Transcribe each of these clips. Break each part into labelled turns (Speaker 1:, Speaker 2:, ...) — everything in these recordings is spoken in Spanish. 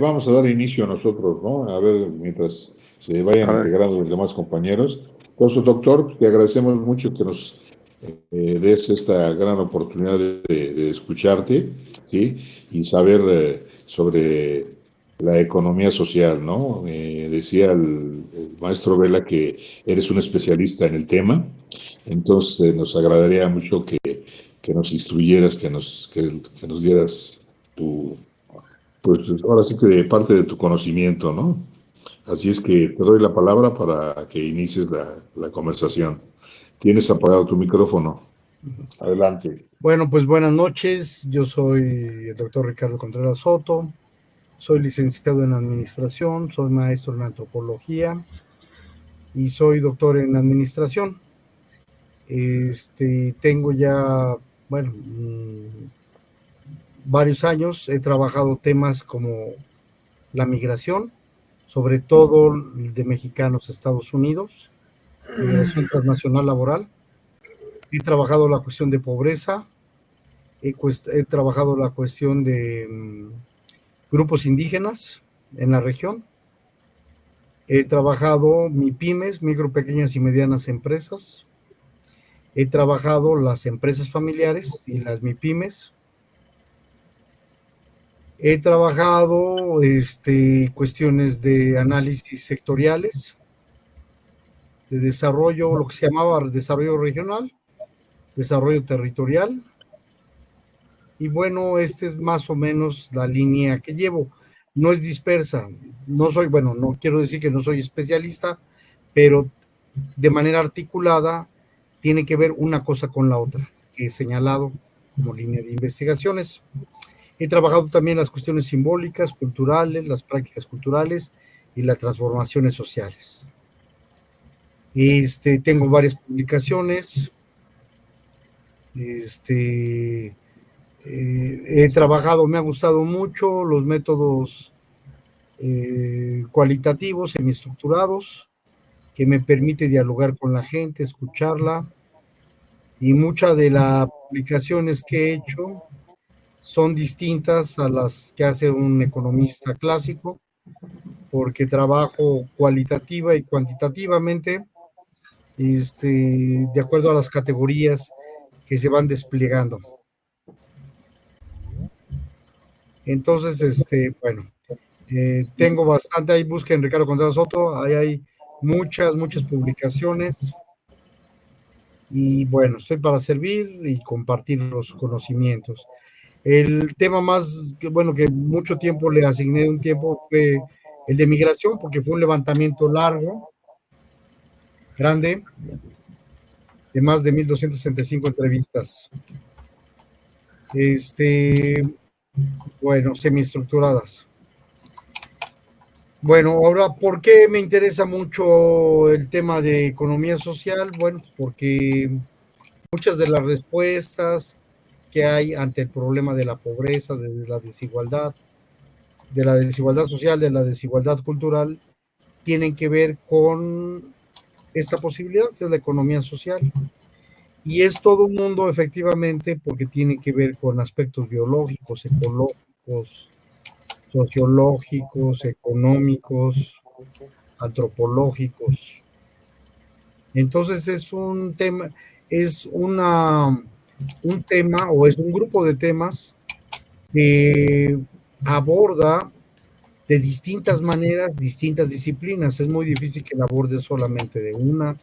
Speaker 1: Vamos a dar inicio nosotros, ¿no? A ver, mientras se vayan
Speaker 2: A ver,
Speaker 1: integrando los demás compañeros. Entonces, doctor, te agradecemos mucho que nos des esta gran oportunidad de escucharte, ¿sí? Y saber sobre la economía social, ¿no? Decía el maestro Vela que eres un especialista en el tema, entonces nos agradaría mucho que nos instruyeras, que nos dieras tu, pues ahora sí que de parte de tu conocimiento, ¿no? Así es que te doy la palabra para que inicies la conversación. Tienes apagado tu micrófono. Adelante.
Speaker 3: Bueno, pues buenas noches. Yo soy el doctor Ricardo Contreras Soto. Soy licenciado en administración, soy maestro en antropología y soy doctor en administración. Tengo ya, bueno, varios años. He trabajado temas como la migración, sobre todo de mexicanos a Estados Unidos, migración transnacional laboral. He trabajado la cuestión de pobreza, he trabajado la cuestión de grupos indígenas en la región. He trabajado MIPYMES, micro, pequeñas y medianas empresas. He trabajado las empresas familiares y las MIPYMES. He trabajado cuestiones de análisis sectoriales, de desarrollo, lo que se llamaba desarrollo regional, desarrollo territorial. Y bueno, esta es más o menos la línea que llevo. No es dispersa. No soy, bueno, no quiero decir que no soy especialista, pero de manera articulada tiene que ver una cosa con la otra, que he señalado como línea de investigaciones. He trabajado también las cuestiones simbólicas, culturales, las prácticas culturales y las transformaciones sociales. Tengo varias publicaciones. He trabajado, me ha gustado mucho los métodos cualitativos, semiestructurados, que me permite dialogar con la gente, escucharla, y muchas de las publicaciones que he hecho son distintas a las que hace un economista clásico, porque trabajo cualitativa y cuantitativamente, de acuerdo a las categorías que se van desplegando. Entonces, bueno, tengo bastante, ahí busquen Ricardo Contreras Soto, ahí hay muchas publicaciones, y bueno, estoy para servir y compartir los conocimientos. El tema más, bueno, que mucho tiempo le asigné un tiempo fue el de migración, porque fue un levantamiento largo, grande, de más de 1,265 entrevistas. Bueno, semiestructuradas. Bueno, ahora, ¿por qué me interesa mucho el tema de economía social? Bueno, porque muchas de las respuestas que hay ante el problema de la pobreza, de la desigualdad social, de la desigualdad cultural, tienen que ver con esta posibilidad, que es la economía social. Y es todo un mundo, efectivamente, porque tiene que ver con aspectos biológicos, ecológicos, sociológicos, económicos, antropológicos. Entonces es un tema, es un tema o es un grupo de temas que aborda de distintas maneras, distintas disciplinas. Es muy difícil que la aborde solamente de una.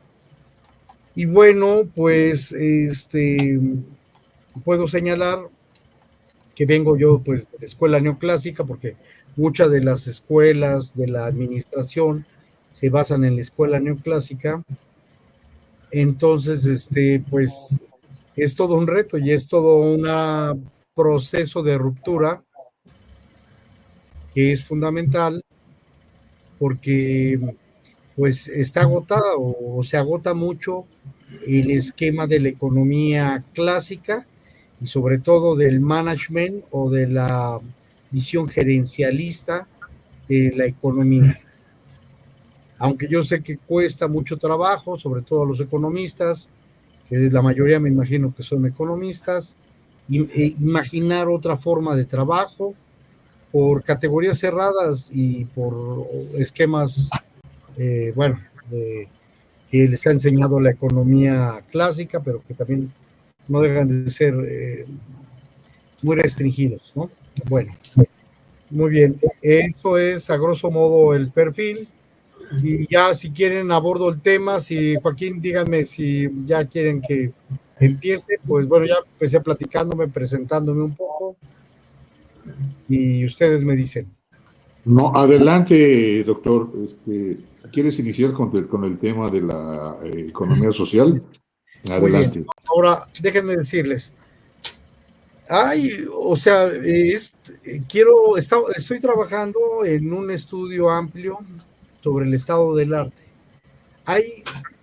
Speaker 3: Y bueno, pues puedo señalar que vengo yo pues de la escuela neoclásica, porque muchas de las escuelas de la administración se basan en la escuela neoclásica. Entonces, pues es todo un reto y es todo un proceso de ruptura que es fundamental, porque pues está agotada o se agota mucho el esquema de la economía clásica y sobre todo del management o de la visión gerencialista de la economía. Aunque yo sé que cuesta mucho trabajo, sobre todo a los economistas, que la mayoría me imagino que son economistas, imaginar otra forma de trabajo, por categorías cerradas y por esquemas, bueno, que les ha enseñado la economía clásica, pero que también no dejan de ser muy restringidos, ¿no? Bueno, muy bien. Eso es a grosso modo el perfil. Y ya si quieren abordo el tema, si Joaquín, díganme si ya quieren que empiece, pues bueno, ya empecé platicándome, presentándome un poco y ustedes me dicen.
Speaker 1: No, adelante, doctor. ¿Quieres iniciar con el tema de la economía social?
Speaker 3: Muy bien.
Speaker 1: Adelante.
Speaker 3: Ahora, déjenme decirles, o sea, estoy trabajando en un estudio amplio sobre el estado del arte. Hay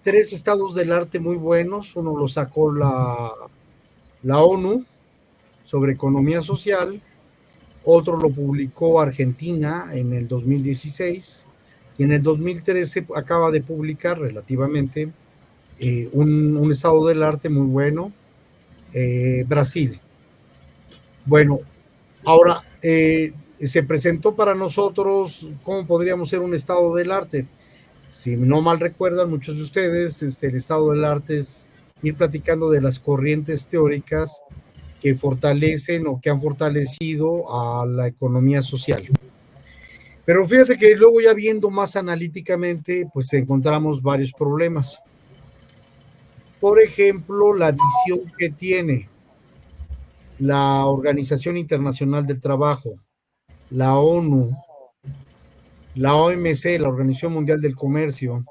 Speaker 3: 3 estados del arte muy buenos. Uno lo sacó la ONU sobre economía social, otro lo publicó Argentina en el 2016 y en el 2013 acaba de publicar relativamente un estado del arte muy bueno, Brasil. Bueno, ahora se presentó para nosotros cómo podríamos ser un estado del arte. Si no mal recuerdan muchos de ustedes, el estado del arte es ir platicando de las corrientes teóricas que fortalecen o que han fortalecido a la economía social. Pero fíjate que luego ya viendo más analíticamente, pues encontramos varios problemas. Por ejemplo, la visión que tiene la Organización Internacional del Trabajo, la ONU, la OMC, la Organización Mundial del Comercio,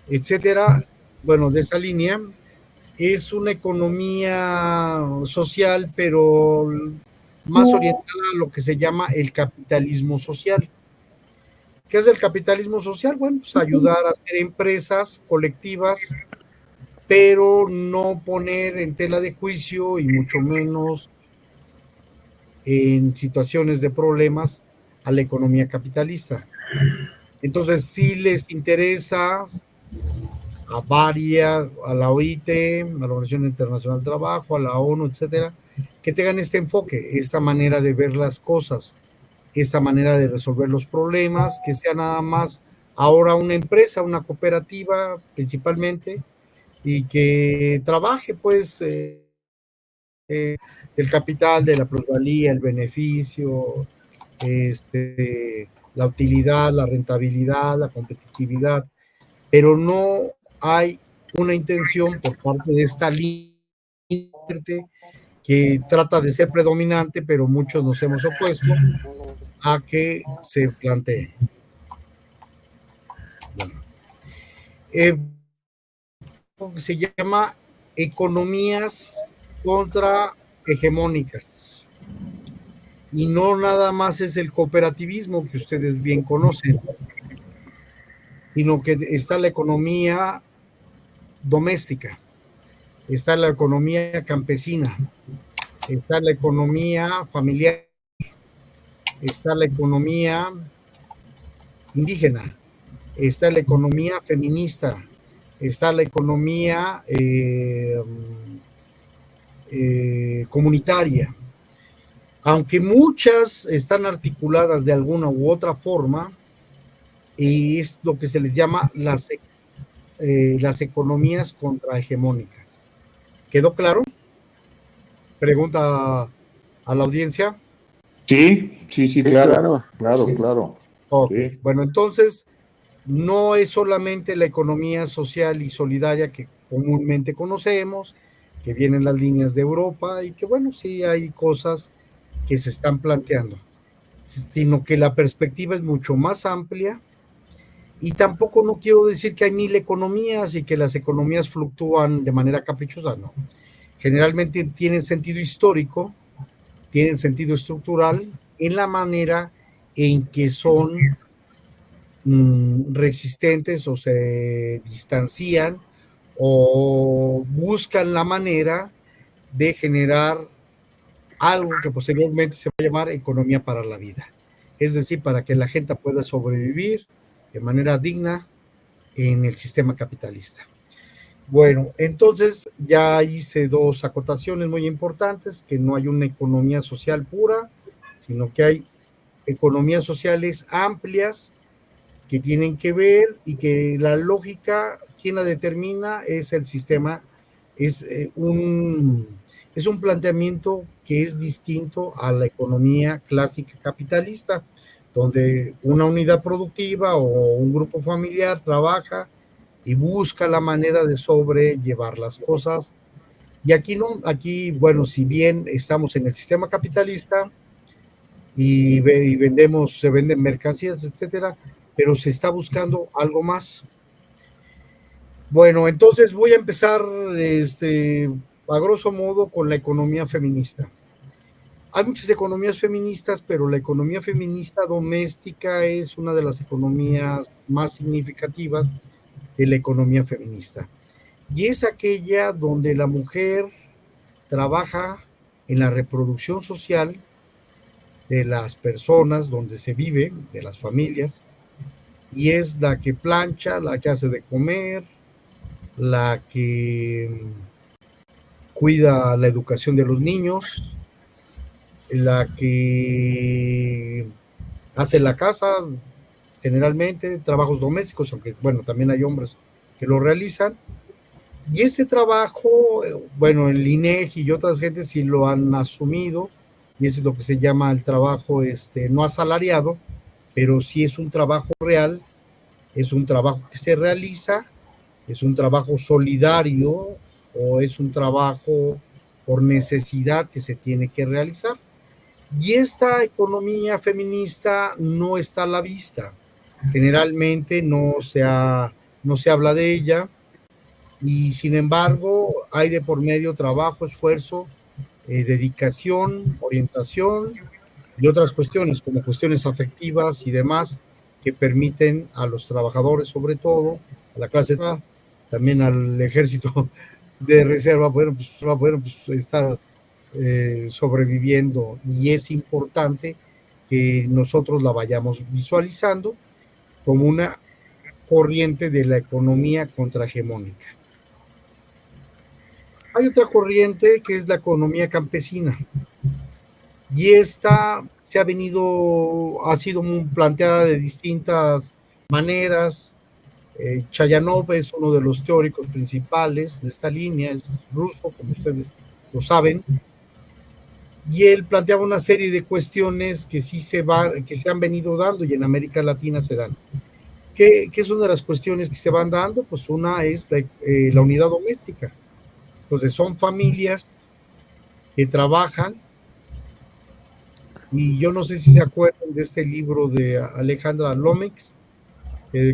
Speaker 3: etcétera, bueno, de esa línea, es una economía social, pero más orientada a lo que se llama el capitalismo social. ¿Qué es el capitalismo social? Bueno, pues ayudar a hacer empresas colectivas, pero no poner en tela de juicio y mucho menos en situaciones de problemas a la economía capitalista. Entonces, sí les interesa a la OIT, a la Organización Internacional del Trabajo, a la ONU, etcétera, que tengan este enfoque, esta manera de ver las cosas, esta manera de resolver los problemas, que sea nada más ahora una empresa, una cooperativa principalmente, y que trabaje pues el capital de la plusvalía, el beneficio, la utilidad, la rentabilidad, la competitividad, pero no hay una intención por parte de esta línea que trata de ser predominante, pero muchos nos hemos opuesto a que se plantee. Bueno, se llama economías contrahegemónicas. Y no nada más es el cooperativismo que ustedes bien conocen, sino que está la economía doméstica, está la economía campesina, está la economía familiar, está la economía indígena, está la economía feminista, está la economía comunitaria. Aunque muchas están articuladas de alguna u otra forma, y es lo que se les llama las economías contrahegemónicas. ¿Quedó claro? Pregunta a la audiencia.
Speaker 1: Sí, claro.
Speaker 3: Ok,
Speaker 1: Sí.
Speaker 3: bueno, entonces no es solamente la economía social y solidaria que comúnmente conocemos, que vienen las líneas de Europa y que bueno, sí hay cosas que se están planteando, sino que la perspectiva es mucho más amplia. Y tampoco no quiero decir que hay 1000 economías y que las economías fluctúan de manera caprichosa, no. Generalmente tienen sentido histórico, tienen sentido estructural en la manera en que son resistentes o se distancian o buscan la manera de generar algo que posteriormente se va a llamar economía para la vida. Es decir, para que la gente pueda sobrevivir de manera digna en el sistema capitalista. Bueno, entonces ya hice 2 acotaciones muy importantes, que no hay una economía social pura, sino que hay economías sociales amplias que tienen que ver y que la lógica, quien la determina es el sistema, es un planteamiento que es distinto a la economía clásica capitalista, donde una unidad productiva o un grupo familiar trabaja y busca la manera de sobrellevar las cosas. Y aquí no, aquí, bueno, si bien estamos en el sistema capitalista y vendemos, se venden mercancías, etcétera, pero se está buscando algo más. Bueno, entonces voy a empezar a grosso modo con la economía feminista. Hay muchas economías feministas, pero la economía feminista doméstica es una de las economías más significativas de la economía feminista. Y es aquella donde la mujer trabaja en la reproducción social de las personas donde se vive, de las familias, y es la que plancha, la que hace de comer, la que cuida la educación de los niños, la que hace la casa, generalmente trabajos domésticos, aunque bueno, también hay hombres que lo realizan. Y ese trabajo, bueno, el INEGI y otras gentes sí lo han asumido, y eso es lo que se llama el trabajo no asalariado, pero sí es un trabajo real, es un trabajo que se realiza, es un trabajo solidario o es un trabajo por necesidad que se tiene que realizar. Y esta economía feminista no está a la vista. Generalmente no se habla de ella y sin embargo hay de por medio trabajo, esfuerzo, dedicación, orientación y otras cuestiones como cuestiones afectivas y demás que permiten a los trabajadores, sobre todo a la clase, también al ejército de reserva, bueno, pues estar sobreviviendo, y es importante que nosotros la vayamos visualizando como una corriente de la economía contrahegemónica. Hay otra corriente que es la economía campesina, y esta ha sido planteada de distintas maneras. Chayanov es uno de los teóricos principales de esta línea, es ruso, como ustedes lo saben, y él planteaba una serie de cuestiones que que se han venido dando y en América Latina se dan. ¿Qué es una de las cuestiones que se van dando? Pues una es la unidad doméstica. Entonces son familias que trabajan, y yo no sé si se acuerdan de este libro de Alejandra Lomex,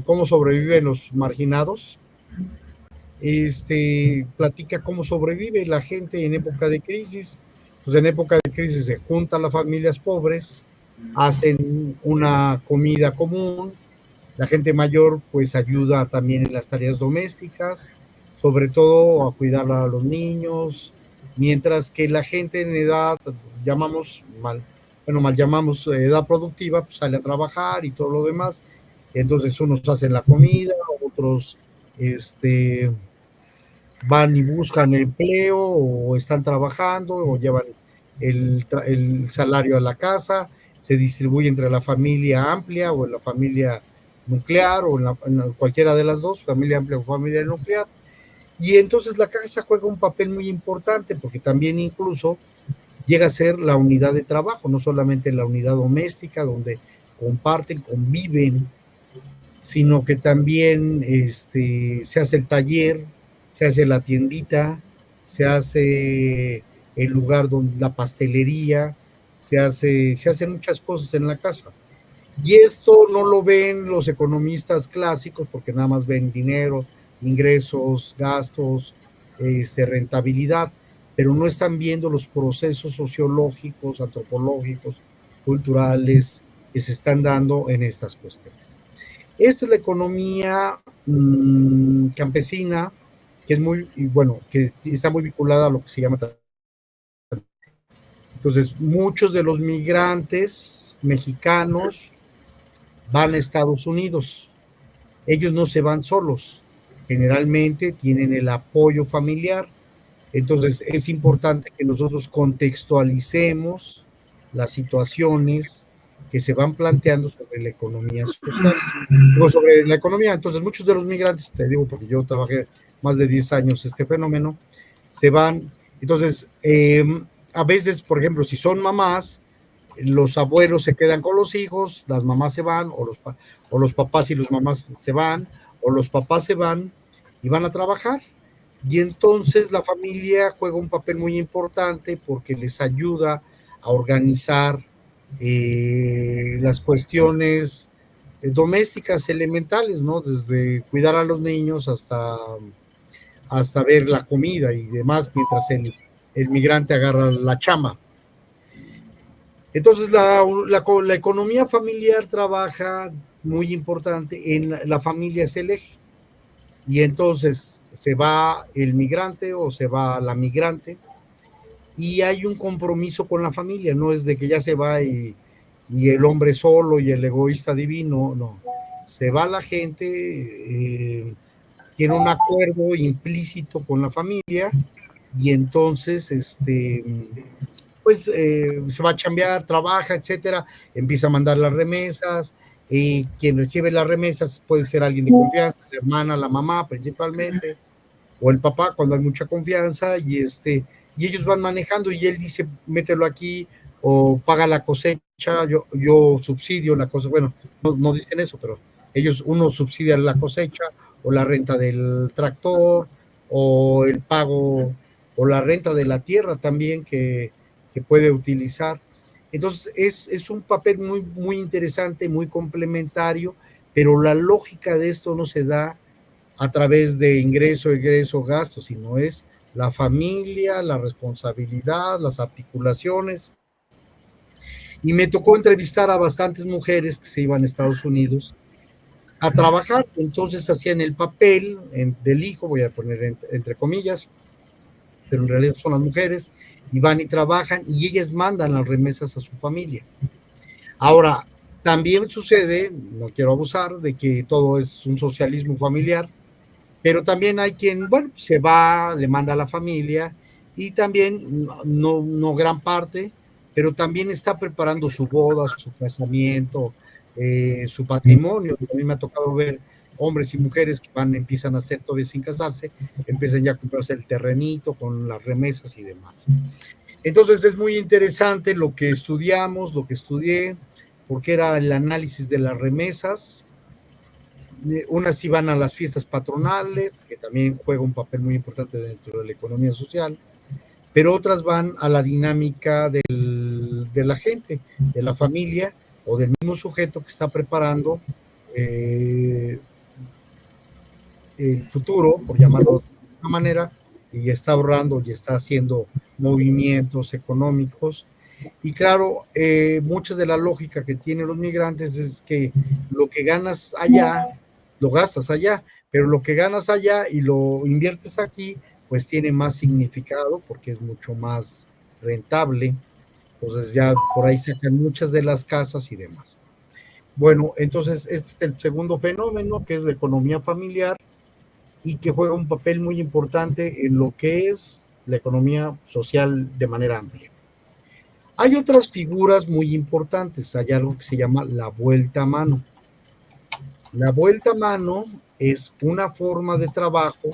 Speaker 3: cómo sobreviven los marginados. Platica cómo sobrevive la gente en época de crisis. Pues en época de crisis se juntan las familias pobres, hacen una comida común, la gente mayor pues ayuda también en las tareas domésticas, sobre todo a cuidar a los niños, mientras que la gente en edad, mal llamamos edad productiva, pues sale a trabajar y todo lo demás. Entonces unos hacen la comida, otros van y buscan empleo o están trabajando o llevan el salario a la casa, se distribuye entre la familia amplia o en la familia nuclear o en cualquiera de las dos, familia amplia o familia nuclear. Y entonces la casa juega un papel muy importante porque también incluso llega a ser la unidad de trabajo, no solamente la unidad doméstica donde comparten, conviven, sino que también se hace el taller, se hace la tiendita, se hace el lugar donde la pastelería, se hacen muchas cosas en la casa. Y esto no lo ven los economistas clásicos porque nada más ven dinero, ingresos, gastos, rentabilidad, pero no están viendo los procesos sociológicos, antropológicos, culturales que se están dando en estas cuestiones. Esta es la economía campesina, que es que está muy vinculada a lo que se llama. Entonces, muchos de los migrantes mexicanos van a Estados Unidos. Ellos no se van solos, generalmente tienen el apoyo familiar. Entonces, es importante que nosotros contextualicemos las situaciones que se van planteando sobre la economía social, o sobre la economía. Entonces, muchos de los migrantes, te digo, porque yo trabajé más de 10 años este fenómeno, se van. Entonces, a veces, por ejemplo, si son mamás, los abuelos se quedan con los hijos, las mamás se van, o los papás y los mamás se van, o los papás se van y van a trabajar. Y entonces la familia juega un papel muy importante porque les ayuda a organizar las cuestiones domésticas elementales, ¿no? Desde cuidar a los niños hasta ver la comida y demás, mientras el migrante agarra la chamba. Entonces, la economía familiar trabaja muy importante, la familia es el eje. Y entonces se va el migrante o se va la migrante y hay un compromiso con la familia, no es de que ya se va y el hombre solo y el egoísta divino, no. Se va la gente, tiene un acuerdo implícito con la familia y entonces pues se va a chambear, trabaja, etcétera, empieza a mandar las remesas, y quien recibe las remesas puede ser alguien de confianza, la hermana, la mamá principalmente, o el papá cuando hay mucha confianza, y ellos van manejando y él dice, mételo aquí, o paga la cosecha, yo subsidio la cosecha, bueno, no dicen eso, pero uno subsidia la cosecha, o la renta del tractor, o el pago, o la renta de la tierra también que puede utilizar. Entonces es un papel muy, muy interesante, muy complementario, pero la lógica de esto no se da a través de ingreso, egreso, gasto, sino es la familia, la responsabilidad, las articulaciones. Y me tocó entrevistar a bastantes mujeres que se iban a Estados Unidos a trabajar, entonces hacían el papel del hijo, voy a poner entre comillas, pero en realidad son las mujeres, y van y trabajan y ellas mandan las remesas a su familia. Ahora, también sucede, no quiero abusar, de que todo es un socialismo familiar, pero también hay quien, bueno, se va, le manda a la familia y también, no gran parte, pero también está preparando su boda, su casamiento, su patrimonio. A mí me ha tocado ver hombres y mujeres que empiezan a hacer todavía sin casarse, empiezan ya a comprarse el terrenito con las remesas y demás. Entonces es muy interesante lo que estudiamos, lo que estudié, porque era el análisis de las remesas. Unas iban a las fiestas patronales, que también juega un papel muy importante dentro de la economía social, pero otras van a la dinámica de la gente, de la familia o del mismo sujeto que está preparando el futuro, por llamarlo de una manera, y está ahorrando y está haciendo movimientos económicos. Y claro, mucha de la lógica que tienen los migrantes es que lo que ganas allá, lo gastas allá, pero lo que ganas allá y lo inviertes aquí, pues tiene más significado porque es mucho más rentable. Entonces ya por ahí sacan muchas de las casas y demás. Bueno, entonces este es el segundo fenómeno, que es la economía familiar y que juega un papel muy importante en lo que es la economía social de manera amplia. Hay otras figuras muy importantes, hay algo que se llama la vuelta a mano. La vuelta a mano es una forma de trabajo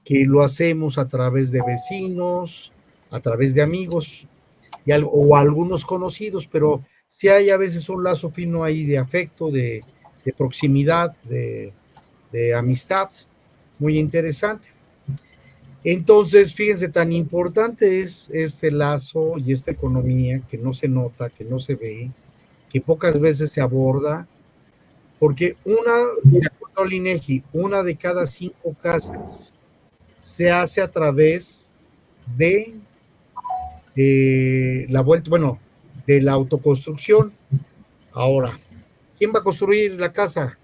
Speaker 3: que lo hacemos a través de vecinos, a través de amigos o algunos conocidos, pero sí hay a veces un lazo fino ahí de afecto, de proximidad, de amistad, muy interesante. Entonces, fíjense, tan importante es este lazo y esta economía que no se nota, que no se ve, que pocas veces se aborda, porque de acuerdo al INEGI, una de cada 5 casas se hace a través de la vuelta, bueno, de la autoconstrucción. Ahora, ¿quién va a construir la casa?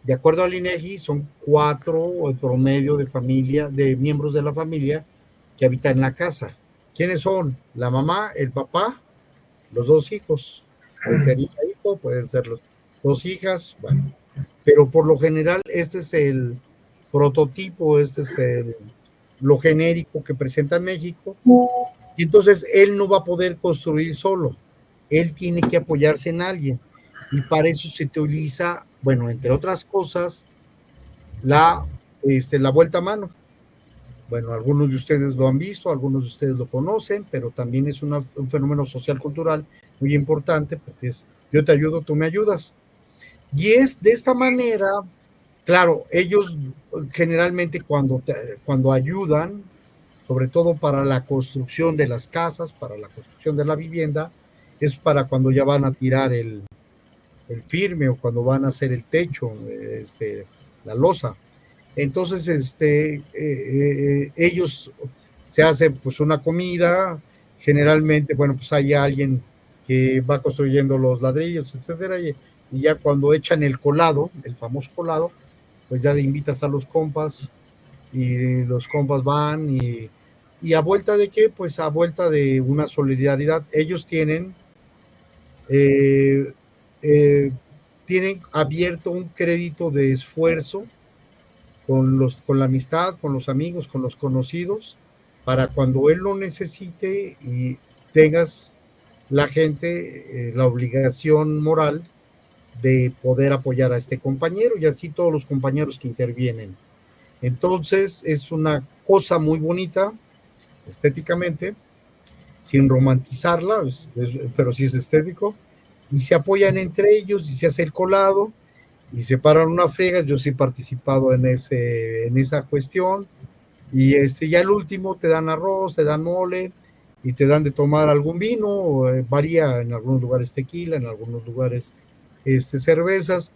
Speaker 3: De acuerdo al INEGI, son 4 el promedio de miembros de la familia que habitan en la casa. ¿Quiénes son? La mamá, el papá, los 2 hijos. Puede ser hija, hijo, pueden ser los 2 hijas, bueno. Pero por lo general, este es el prototipo, este es lo genérico que presenta México. Y entonces él no va a poder construir solo. él tiene que apoyarse en alguien. Y para eso se utiliza, bueno, entre otras cosas, la vuelta a mano. Bueno, algunos de ustedes lo han visto, algunos de ustedes lo conocen, pero también es un fenómeno social cultural muy importante porque es yo te ayudo, tú me ayudas. Y es de esta manera, claro, ellos generalmente cuando ayudan, sobre todo para la construcción de las casas, para la construcción de la vivienda, es para cuando ya van a tirar el firme o cuando van a hacer el techo, la losa. Entonces, ellos se hacen pues una comida, generalmente, bueno, pues hay alguien que va construyendo los ladrillos, etcétera, y ya cuando echan el colado, el famoso colado, pues ya le invitas a los compas y los compas van y a vuelta de qué, pues a vuelta de una solidaridad. Ellos eh, eh, tienen abierto un crédito de esfuerzo con la amistad, con los amigos, con los conocidos, para cuando él lo necesite y tengas la gente la obligación moral de poder apoyar a este compañero y así todos los compañeros que intervienen. Entonces es una cosa muy bonita estéticamente, sin romantizarla, pero sí es estético, y se apoyan entre ellos y se hace el colado y se paran una friega. Yo sí he participado en esa cuestión. Y ya el último te dan arroz, te dan mole y te dan de tomar algún vino, varía en algunos lugares tequila, en algunos lugares cervezas.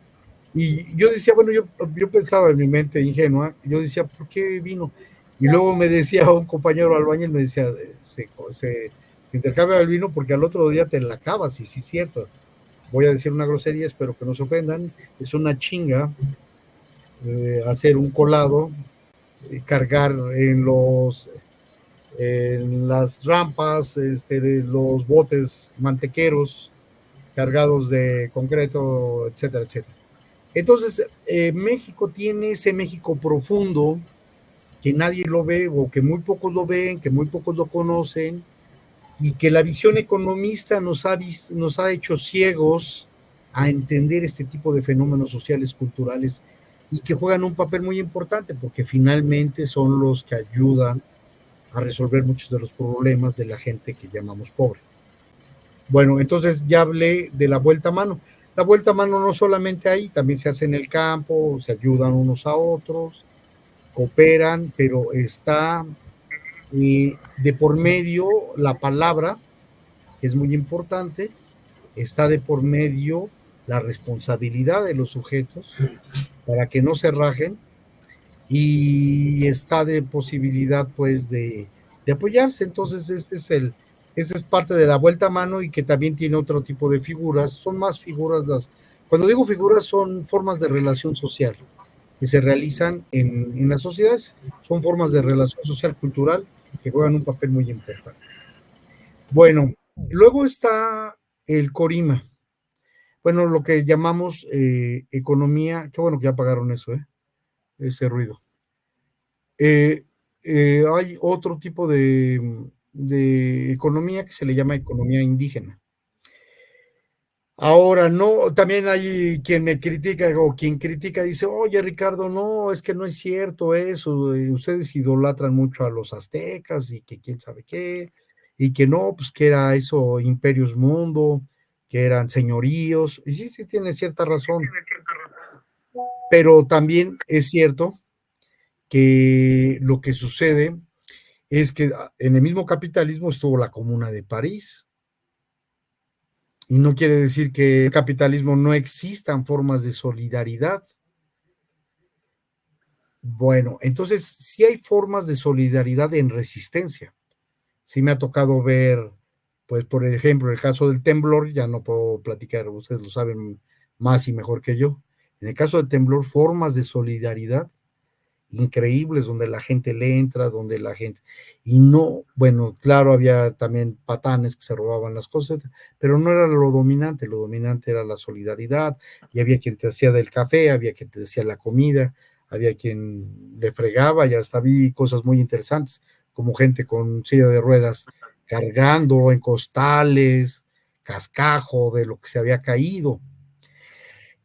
Speaker 3: Y yo decía, bueno, yo pensaba en mi mente ingenua, yo decía, ¿por qué vino? Y luego me decía un compañero albañil, me decía, se intercambia el vino porque al otro día te la acabas, y sí es cierto. Voy a decir una grosería, espero que no se ofendan, es una chinga hacer un colado, cargar en las rampas, los botes mantequeros cargados de concreto, etcétera, etcétera. Entonces, México tiene ese México profundo que nadie lo ve o que muy pocos lo ven, que muy pocos lo conocen y que la visión economista nos ha hecho ciegos a entender este tipo de fenómenos sociales, culturales y que juegan un papel muy importante porque finalmente son los que ayudan a resolver muchos de los problemas de la gente que llamamos pobre. Bueno, entonces ya hablé de la vuelta a mano. La vuelta a mano no solamente ahí, también se hace en el campo, se ayudan unos a otros, cooperan, pero está de por medio la palabra, que es muy importante, está de por medio la responsabilidad de los sujetos para que no se rajen y está de posibilidad pues de apoyarse. Entonces este es parte de la vuelta a mano y que también tiene otro tipo de figuras, son más figuras cuando digo figuras son formas de relación social que se realizan en las sociedades, son formas de relación social cultural que juegan un papel muy importante. Bueno, luego está el Corima, bueno, lo que llamamos economía, qué bueno que ya apagaron eso, ese ruido. Hay otro tipo de economía que se le llama economía indígena. Ahora, no, también hay quien me critica o quien critica dice, oye Ricardo, no, es que no es cierto eso, ustedes idolatran mucho a los aztecas y que quién sabe qué, y que no, pues que era eso, imperios mundo, que eran señoríos, y sí, sí tiene cierta razón, pero también es cierto que lo que sucede es que en el mismo capitalismo estuvo la Comuna de París, y no quiere decir que en el capitalismo no existan formas de solidaridad. Bueno, entonces sí hay formas de solidaridad en resistencia. Sí me ha tocado ver, pues por ejemplo, el caso del temblor, ya no puedo platicar, ustedes lo saben más y mejor que yo. En el caso del temblor, formas de solidaridad increíbles donde la gente le entra, donde la gente... Y no, bueno, claro, había también patanes que se robaban las cosas, pero no era lo dominante era la solidaridad, y había quien te hacía del café, había quien te hacía la comida, había quien le fregaba, y hasta vi cosas muy interesantes, como gente con silla de ruedas cargando en costales, cascajo, de lo que se había caído.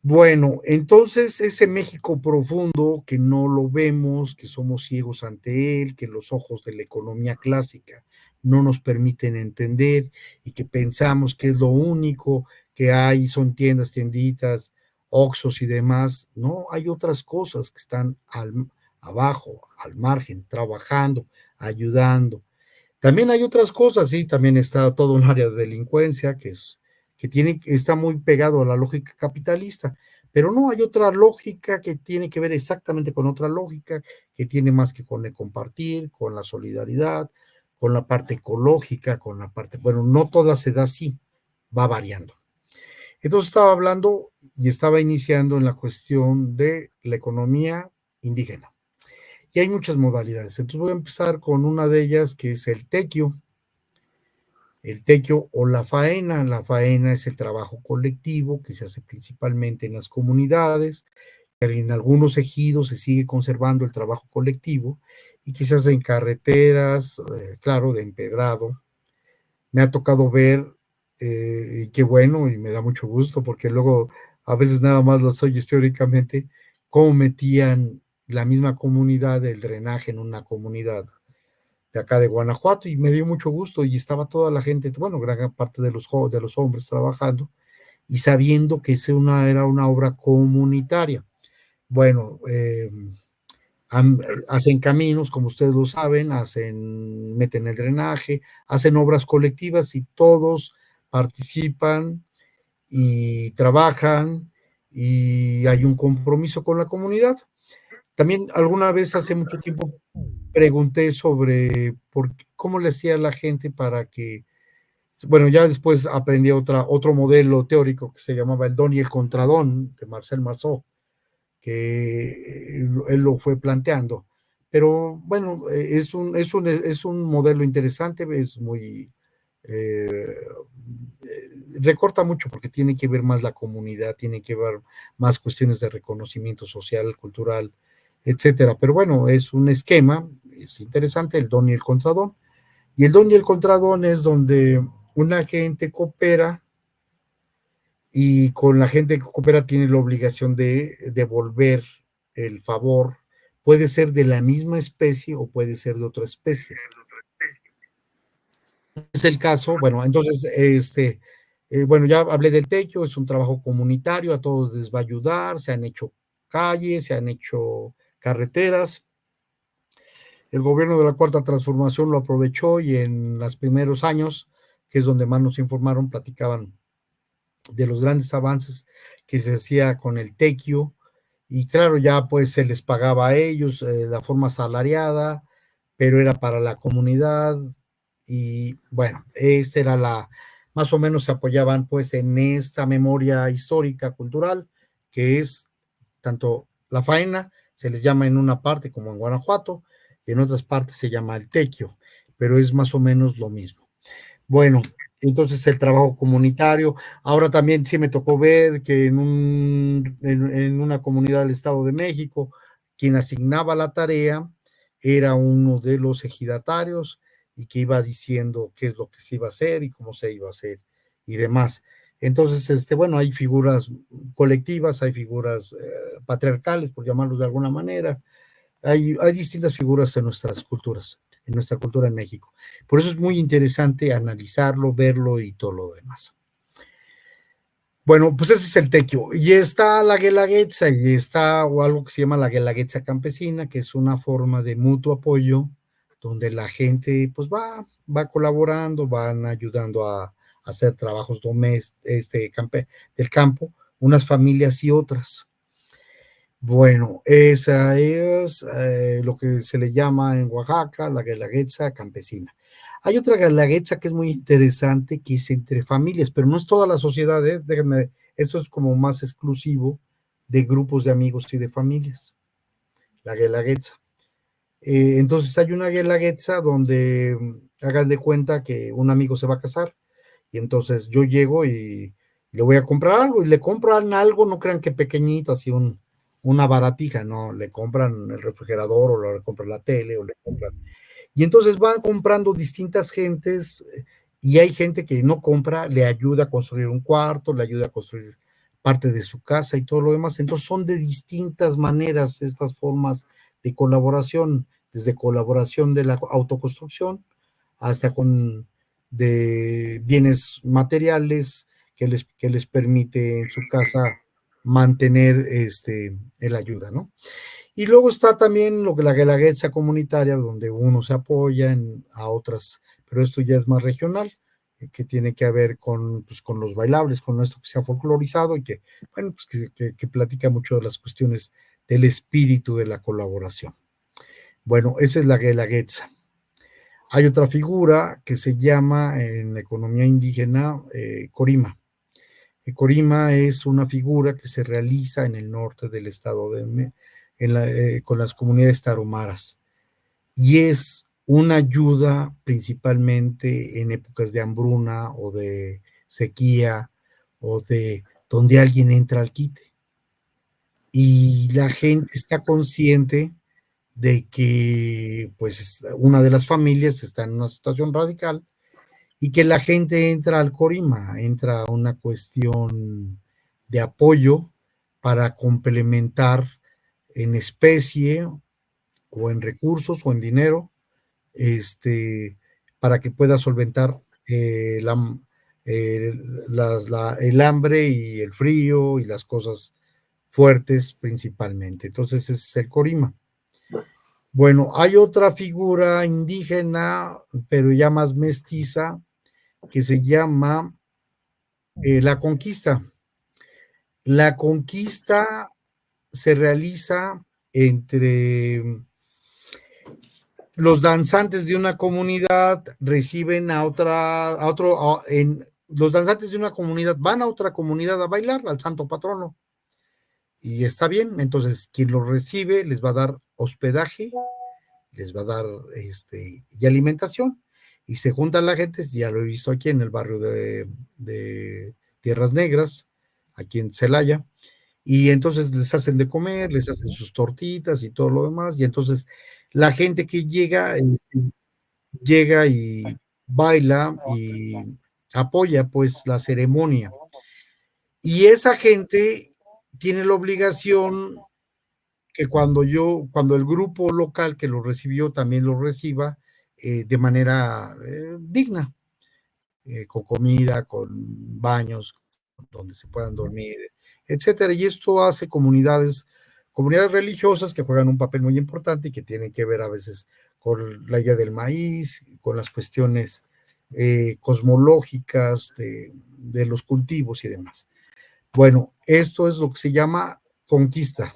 Speaker 3: Bueno, entonces ese México profundo que no lo vemos, que somos ciegos ante él, que los ojos de la economía clásica no nos permiten entender y que pensamos que es lo único que hay, son tiendas, tienditas, Oxxos y demás. No, hay otras cosas que están abajo, al margen, trabajando, ayudando. También hay otras cosas, sí, también está todo un área de delincuencia está muy pegado a la lógica capitalista, pero no hay otra lógica que tiene que ver exactamente con otra lógica, que tiene más que con el compartir, con la solidaridad, con la parte ecológica, con la parte, bueno, no toda se da así, va variando. Entonces estaba hablando y estaba iniciando en la cuestión de la economía indígena. Y hay muchas modalidades. Entonces voy a empezar con una de ellas que es el tequio. El tequio o la faena. La faena es el trabajo colectivo que se hace principalmente en las comunidades. En algunos ejidos se sigue conservando el trabajo colectivo y quizás en carreteras, claro, de empedrado. Me ha tocado ver, y qué bueno, y me da mucho gusto, porque luego a veces nada más los oyes teóricamente, cómo metían la misma comunidad, el drenaje en una comunidad de acá de Guanajuato, y me dio mucho gusto, y estaba toda la gente, bueno, gran parte de los hombres trabajando, y sabiendo que era una obra comunitaria. Bueno, hacen caminos, como ustedes lo saben, meten el drenaje, hacen obras colectivas y todos participan y trabajan y hay un compromiso con la comunidad. También alguna vez hace mucho tiempo pregunté sobre cómo le hacía la gente para que, bueno, ya después aprendí otro modelo teórico que se llamaba el don y el contradón de Marcel Marceau, que él lo fue planteando. Pero bueno, es un modelo interesante, es muy... Eh, recorta mucho porque tiene que ver más la comunidad, tiene que ver más cuestiones de reconocimiento social, cultural, etcétera. Pero bueno, es un esquema, es interesante el don y el contradón. Y el don y el contradón es donde una gente coopera y con la gente que coopera tiene la obligación de devolver el favor. Puede ser de la misma especie o puede ser de otra especie. Es el caso, bueno, entonces, bueno, ya hablé del techo, es un trabajo comunitario, a todos les va a ayudar, se han hecho calles, se han hecho carreteras. El gobierno de la Cuarta Transformación lo aprovechó y en los primeros años, que es donde más nos informaron, platicaban de los grandes avances que se hacía con el tequio, y claro, ya pues se les pagaba a ellos la forma salariada, pero era para la comunidad, y bueno, más o menos se apoyaban pues en esta memoria histórica, cultural, que es tanto la faena, se les llama en una parte como en Guanajuato, y en otras partes se llama el tequio, pero es más o menos lo mismo. Bueno, entonces el trabajo comunitario. Ahora también sí me tocó ver que en una comunidad del Estado de México, quien asignaba la tarea era uno de los ejidatarios y que iba diciendo qué es lo que se iba a hacer y cómo se iba a hacer y demás. Entonces, bueno, hay figuras colectivas, hay figuras patriarcales, por llamarlos de alguna manera, hay distintas figuras en nuestras culturas, en nuestra cultura en México. Por eso es muy interesante analizarlo, verlo y todo lo demás. Bueno, pues ese es el tequio. Y está la guelaguetza y está o algo que se llama la guelaguetza campesina, que es una forma de mutuo apoyo, donde la gente pues va colaborando, van ayudando a hacer trabajos del campo, unas familias y otras. Bueno, esa es lo que se le llama en Oaxaca la guelaguetza campesina. Hay otra guelaguetza que es muy interesante, que es entre familias, pero no es toda la sociedad, déjenme, esto es como más exclusivo de grupos de amigos y de familias, la guelaguetza. Entonces hay una guelaguetza donde hagan de cuenta que un amigo se va a casar y entonces yo llego y le voy a comprar algo y le compran algo, no crean que pequeñito, así una baratija, no, le compran el refrigerador o le compran la tele o le compran. Y entonces van comprando distintas gentes y hay gente que no compra, le ayuda a construir un cuarto, le ayuda a construir parte de su casa y todo lo demás. Entonces son de distintas maneras estas formas de colaboración, desde colaboración de la autoconstrucción hasta con de bienes materiales que les permite en su casa mantener el ayuda, ¿no? Y luego está también lo que la guelaguetza comunitaria, donde uno se apoya a otras, pero esto ya es más regional, que tiene que ver pues, con los bailables, con esto que se ha folclorizado y que, bueno, pues que platica mucho de las cuestiones del espíritu de la colaboración. Bueno, esa es la guelaguetza. Hay otra figura que se llama en economía indígena Corima. Corima es una figura que se realiza en el norte del estado con las comunidades tarumaras y es una ayuda principalmente en épocas de hambruna o de sequía o de donde alguien entra al quite. Y la gente está consciente de que pues una de las familias está en una situación radical y que la gente entra al Corima, entra a una cuestión de apoyo para complementar en especie o en recursos o en dinero, para que pueda solventar eh, el hambre y el frío y las cosas fuertes principalmente. Entonces ese es el Corima. Bueno, hay otra figura indígena, pero ya más mestiza, que se llama la conquista. La conquista se realiza entre los danzantes de una comunidad reciben los danzantes de una comunidad van a otra comunidad a bailar al santo patrono. Y está bien, entonces quien los recibe les va a dar hospedaje, les va a dar y alimentación, y se junta la gente, ya lo he visto aquí en el barrio de Tierras Negras, aquí en Celaya, y entonces les hacen de comer, les hacen sus tortitas y todo lo demás, y entonces la gente que llega y baila y apoya pues la ceremonia. Y esa gente tiene la obligación que cuando el grupo local que lo recibió también lo reciba de manera digna, con comida, con baños, donde se puedan dormir, etcétera. Y esto hace comunidades religiosas que juegan un papel muy importante y que tienen que ver a veces con la idea del maíz, con las cuestiones cosmológicas de los cultivos y demás. Bueno, esto es lo que se llama conquista.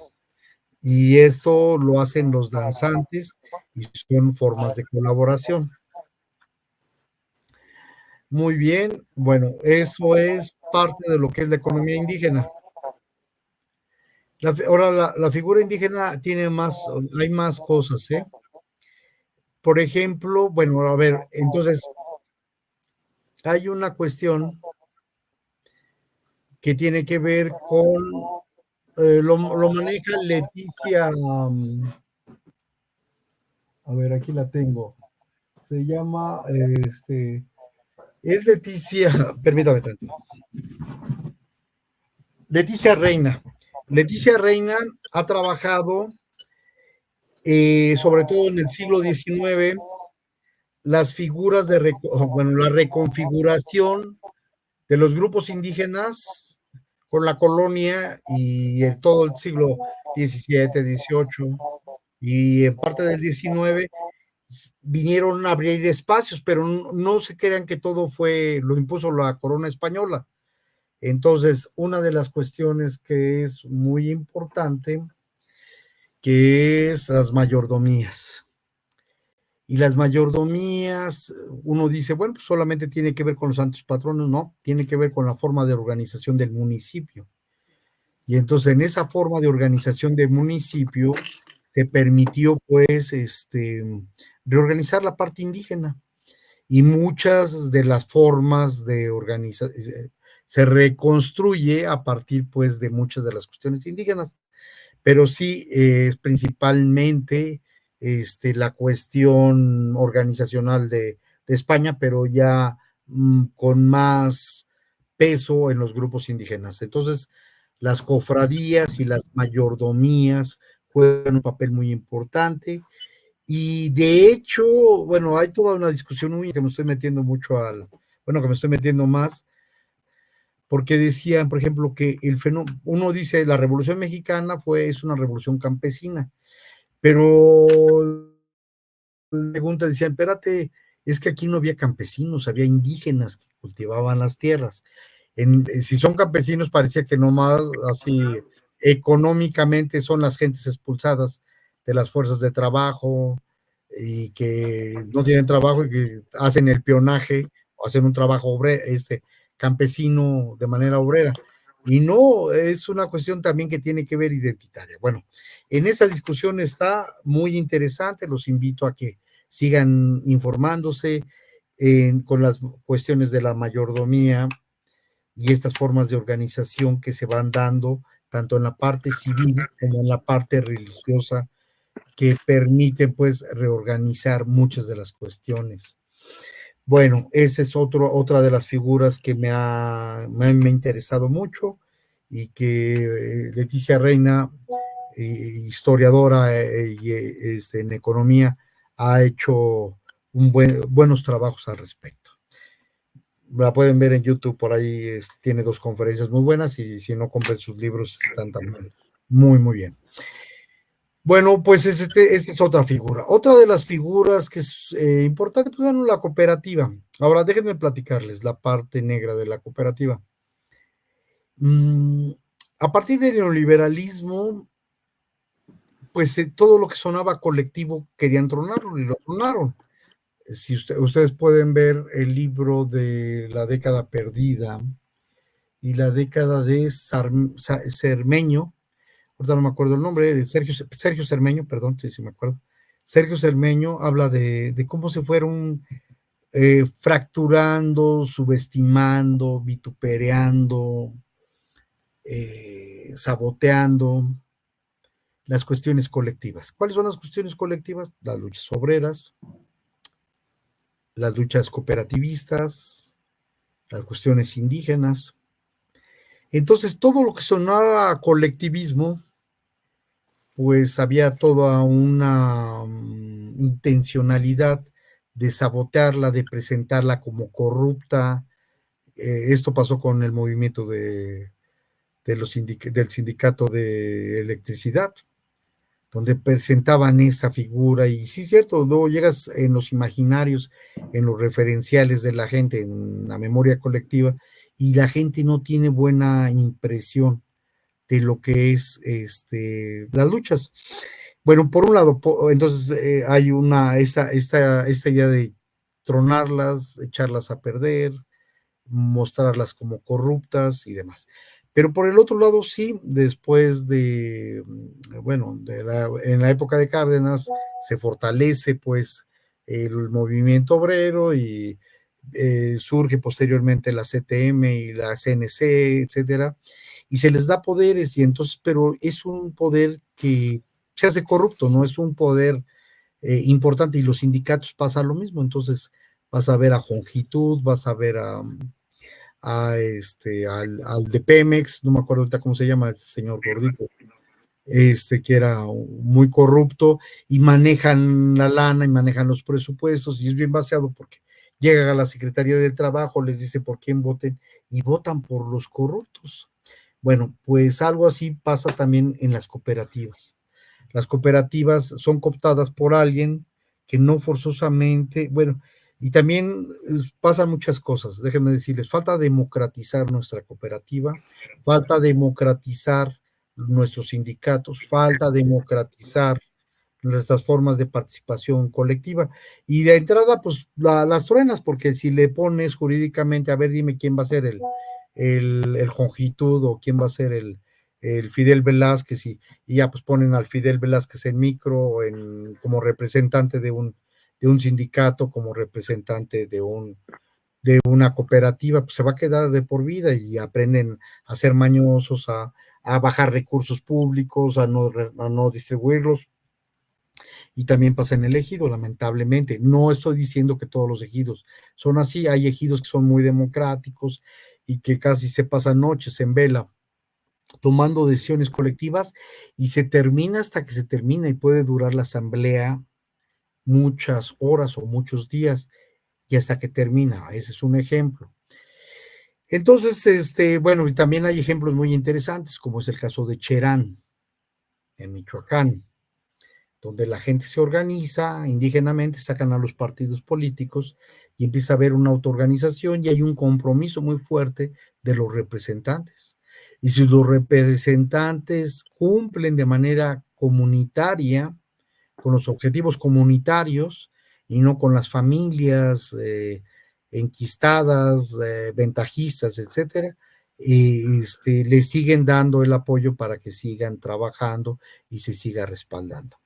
Speaker 3: Y esto lo hacen los danzantes y son formas de colaboración. Muy bien, bueno, eso es parte de lo que es la economía indígena. Ahora, la figura indígena hay más cosas, ¿eh? Por ejemplo, bueno, a ver, entonces, hay una cuestión que tiene que ver con, lo maneja Leticia, a ver, aquí la tengo, se llama, es Leticia, permítame tanto. Leticia Reina. Leticia Reina ha trabajado, sobre todo en el siglo XIX, las figuras la reconfiguración de los grupos indígenas con la colonia y en todo el siglo XVII, XVIII y en parte del XIX vinieron a abrir espacios, pero no se crean que todo lo impuso la corona española. Entonces, una de las cuestiones que es muy importante, que es las mayordomías. Y las mayordomías, uno dice, bueno, pues solamente tiene que ver con los santos patronos, no, tiene que ver con la forma de organización del municipio. Y entonces en esa forma de organización del municipio se permitió pues reorganizar la parte indígena. Y muchas de las formas de organizar se reconstruye a partir pues de muchas de las cuestiones indígenas, pero sí es principalmente la cuestión organizacional de España, pero ya con más peso en los grupos indígenas. Entonces, las cofradías y las mayordomías juegan un papel muy importante. Y de hecho, bueno, hay toda una discusión muy que me estoy metiendo mucho bueno, que me estoy metiendo más, porque decían, por ejemplo, que el fenómeno, uno dice, la Revolución Mexicana es una revolución campesina, pero pregunta decían, espérate, es que aquí no había campesinos, había indígenas que cultivaban las tierras. Si son campesinos, parecía que nomás así económicamente son las gentes expulsadas de las fuerzas de trabajo y que no tienen trabajo y que hacen el peonaje o hacen un trabajo campesino de manera obrera. Y no, es una cuestión también que tiene que ver identitaria. Bueno, en esa discusión está muy interesante, los invito a que sigan informándose con las cuestiones de la mayordomía y estas formas de organización que se van dando tanto en la parte civil como en la parte religiosa que permiten pues reorganizar muchas de las cuestiones. Bueno, esa es otra de las figuras que me ha interesado mucho y que Leticia Reina, historiadora en economía, ha hecho buenos trabajos al respecto. La pueden ver en YouTube, por ahí tiene 2 conferencias muy buenas y si no, compren sus libros, están también muy, muy bien. Bueno, pues esta es otra figura. Otra de las figuras que es importante, pues bueno, la cooperativa. Ahora déjenme platicarles la parte negra de la cooperativa. A partir del neoliberalismo, pues todo lo que sonaba colectivo querían tronarlo y lo tronaron. Si ustedes pueden ver el libro de La década perdida y la década de Cermeño, ahorita no me acuerdo el nombre, de Sergio Cermeño, perdón, sí me acuerdo. Sergio Cermeño habla de cómo se fueron fracturando, subestimando, vituperando, saboteando las cuestiones colectivas. ¿Cuáles son las cuestiones colectivas? Las luchas obreras, las luchas cooperativistas, las cuestiones indígenas. Entonces, todo lo que sonaba a colectivismo, pues había toda una intencionalidad de sabotearla, de presentarla como corrupta. Esto pasó con el movimiento del sindicato de electricidad, donde presentaban esa figura, y sí es cierto, luego llegas en los imaginarios, en los referenciales de la gente, en la memoria colectiva, y la gente no tiene buena impresión de lo que es las luchas. Bueno, por un lado, entonces hay esta idea de tronarlas, echarlas a perder, mostrarlas como corruptas y demás. Pero por el otro lado, sí, después bueno, en la época de Cárdenas se fortalece pues el movimiento obrero y surge posteriormente la CTM y la CNC, etcétera, y se les da poderes, y entonces, pero es un poder que se hace corrupto, no es un poder importante, y los sindicatos pasa lo mismo. Entonces vas a ver a Jongitud, vas a ver al de Pemex, no me acuerdo ahorita cómo se llama, el señor gordito, que era muy corrupto, y manejan la lana y manejan los presupuestos, y es bien vaciado porque llega a la Secretaría del Trabajo, les dice por quién voten, y votan por los corruptos. Bueno, pues algo así pasa también en las cooperativas. Las cooperativas son cooptadas por alguien que no forzosamente, bueno, y también pasan muchas cosas, déjenme decirles, falta democratizar nuestra cooperativa, falta democratizar nuestros sindicatos, falta democratizar nuestras formas de participación colectiva. Y de entrada, pues las truenas, porque si le pones jurídicamente, a ver, dime quién va a ser el Jongitud o quién va a ser el Fidel Velázquez, y ya pues ponen al Fidel Velázquez en micro, como representante de un sindicato, como representante de una cooperativa, pues se va a quedar de por vida, y aprenden a ser mañosos, a bajar recursos públicos, a no distribuirlos. y también pasa en el ejido, lamentablemente. No estoy diciendo que todos los ejidos son así, hay ejidos que son muy democráticos y que casi se pasan noches en vela tomando decisiones colectivas y se termina hasta que se termina y puede durar la asamblea muchas horas o muchos días y hasta que termina. Ese es un ejemplo. Entonces, bueno, y también hay ejemplos muy interesantes, como es el caso de Cherán, en Michoacán, donde la gente se organiza indígenamente, sacan a los partidos políticos y empieza a haber una autoorganización y hay un compromiso muy fuerte de los representantes. Y si los representantes cumplen de manera comunitaria, con los objetivos comunitarios y no con las familias enquistadas, ventajistas, etcétera, le siguen dando el apoyo para que sigan trabajando y se siga respaldando.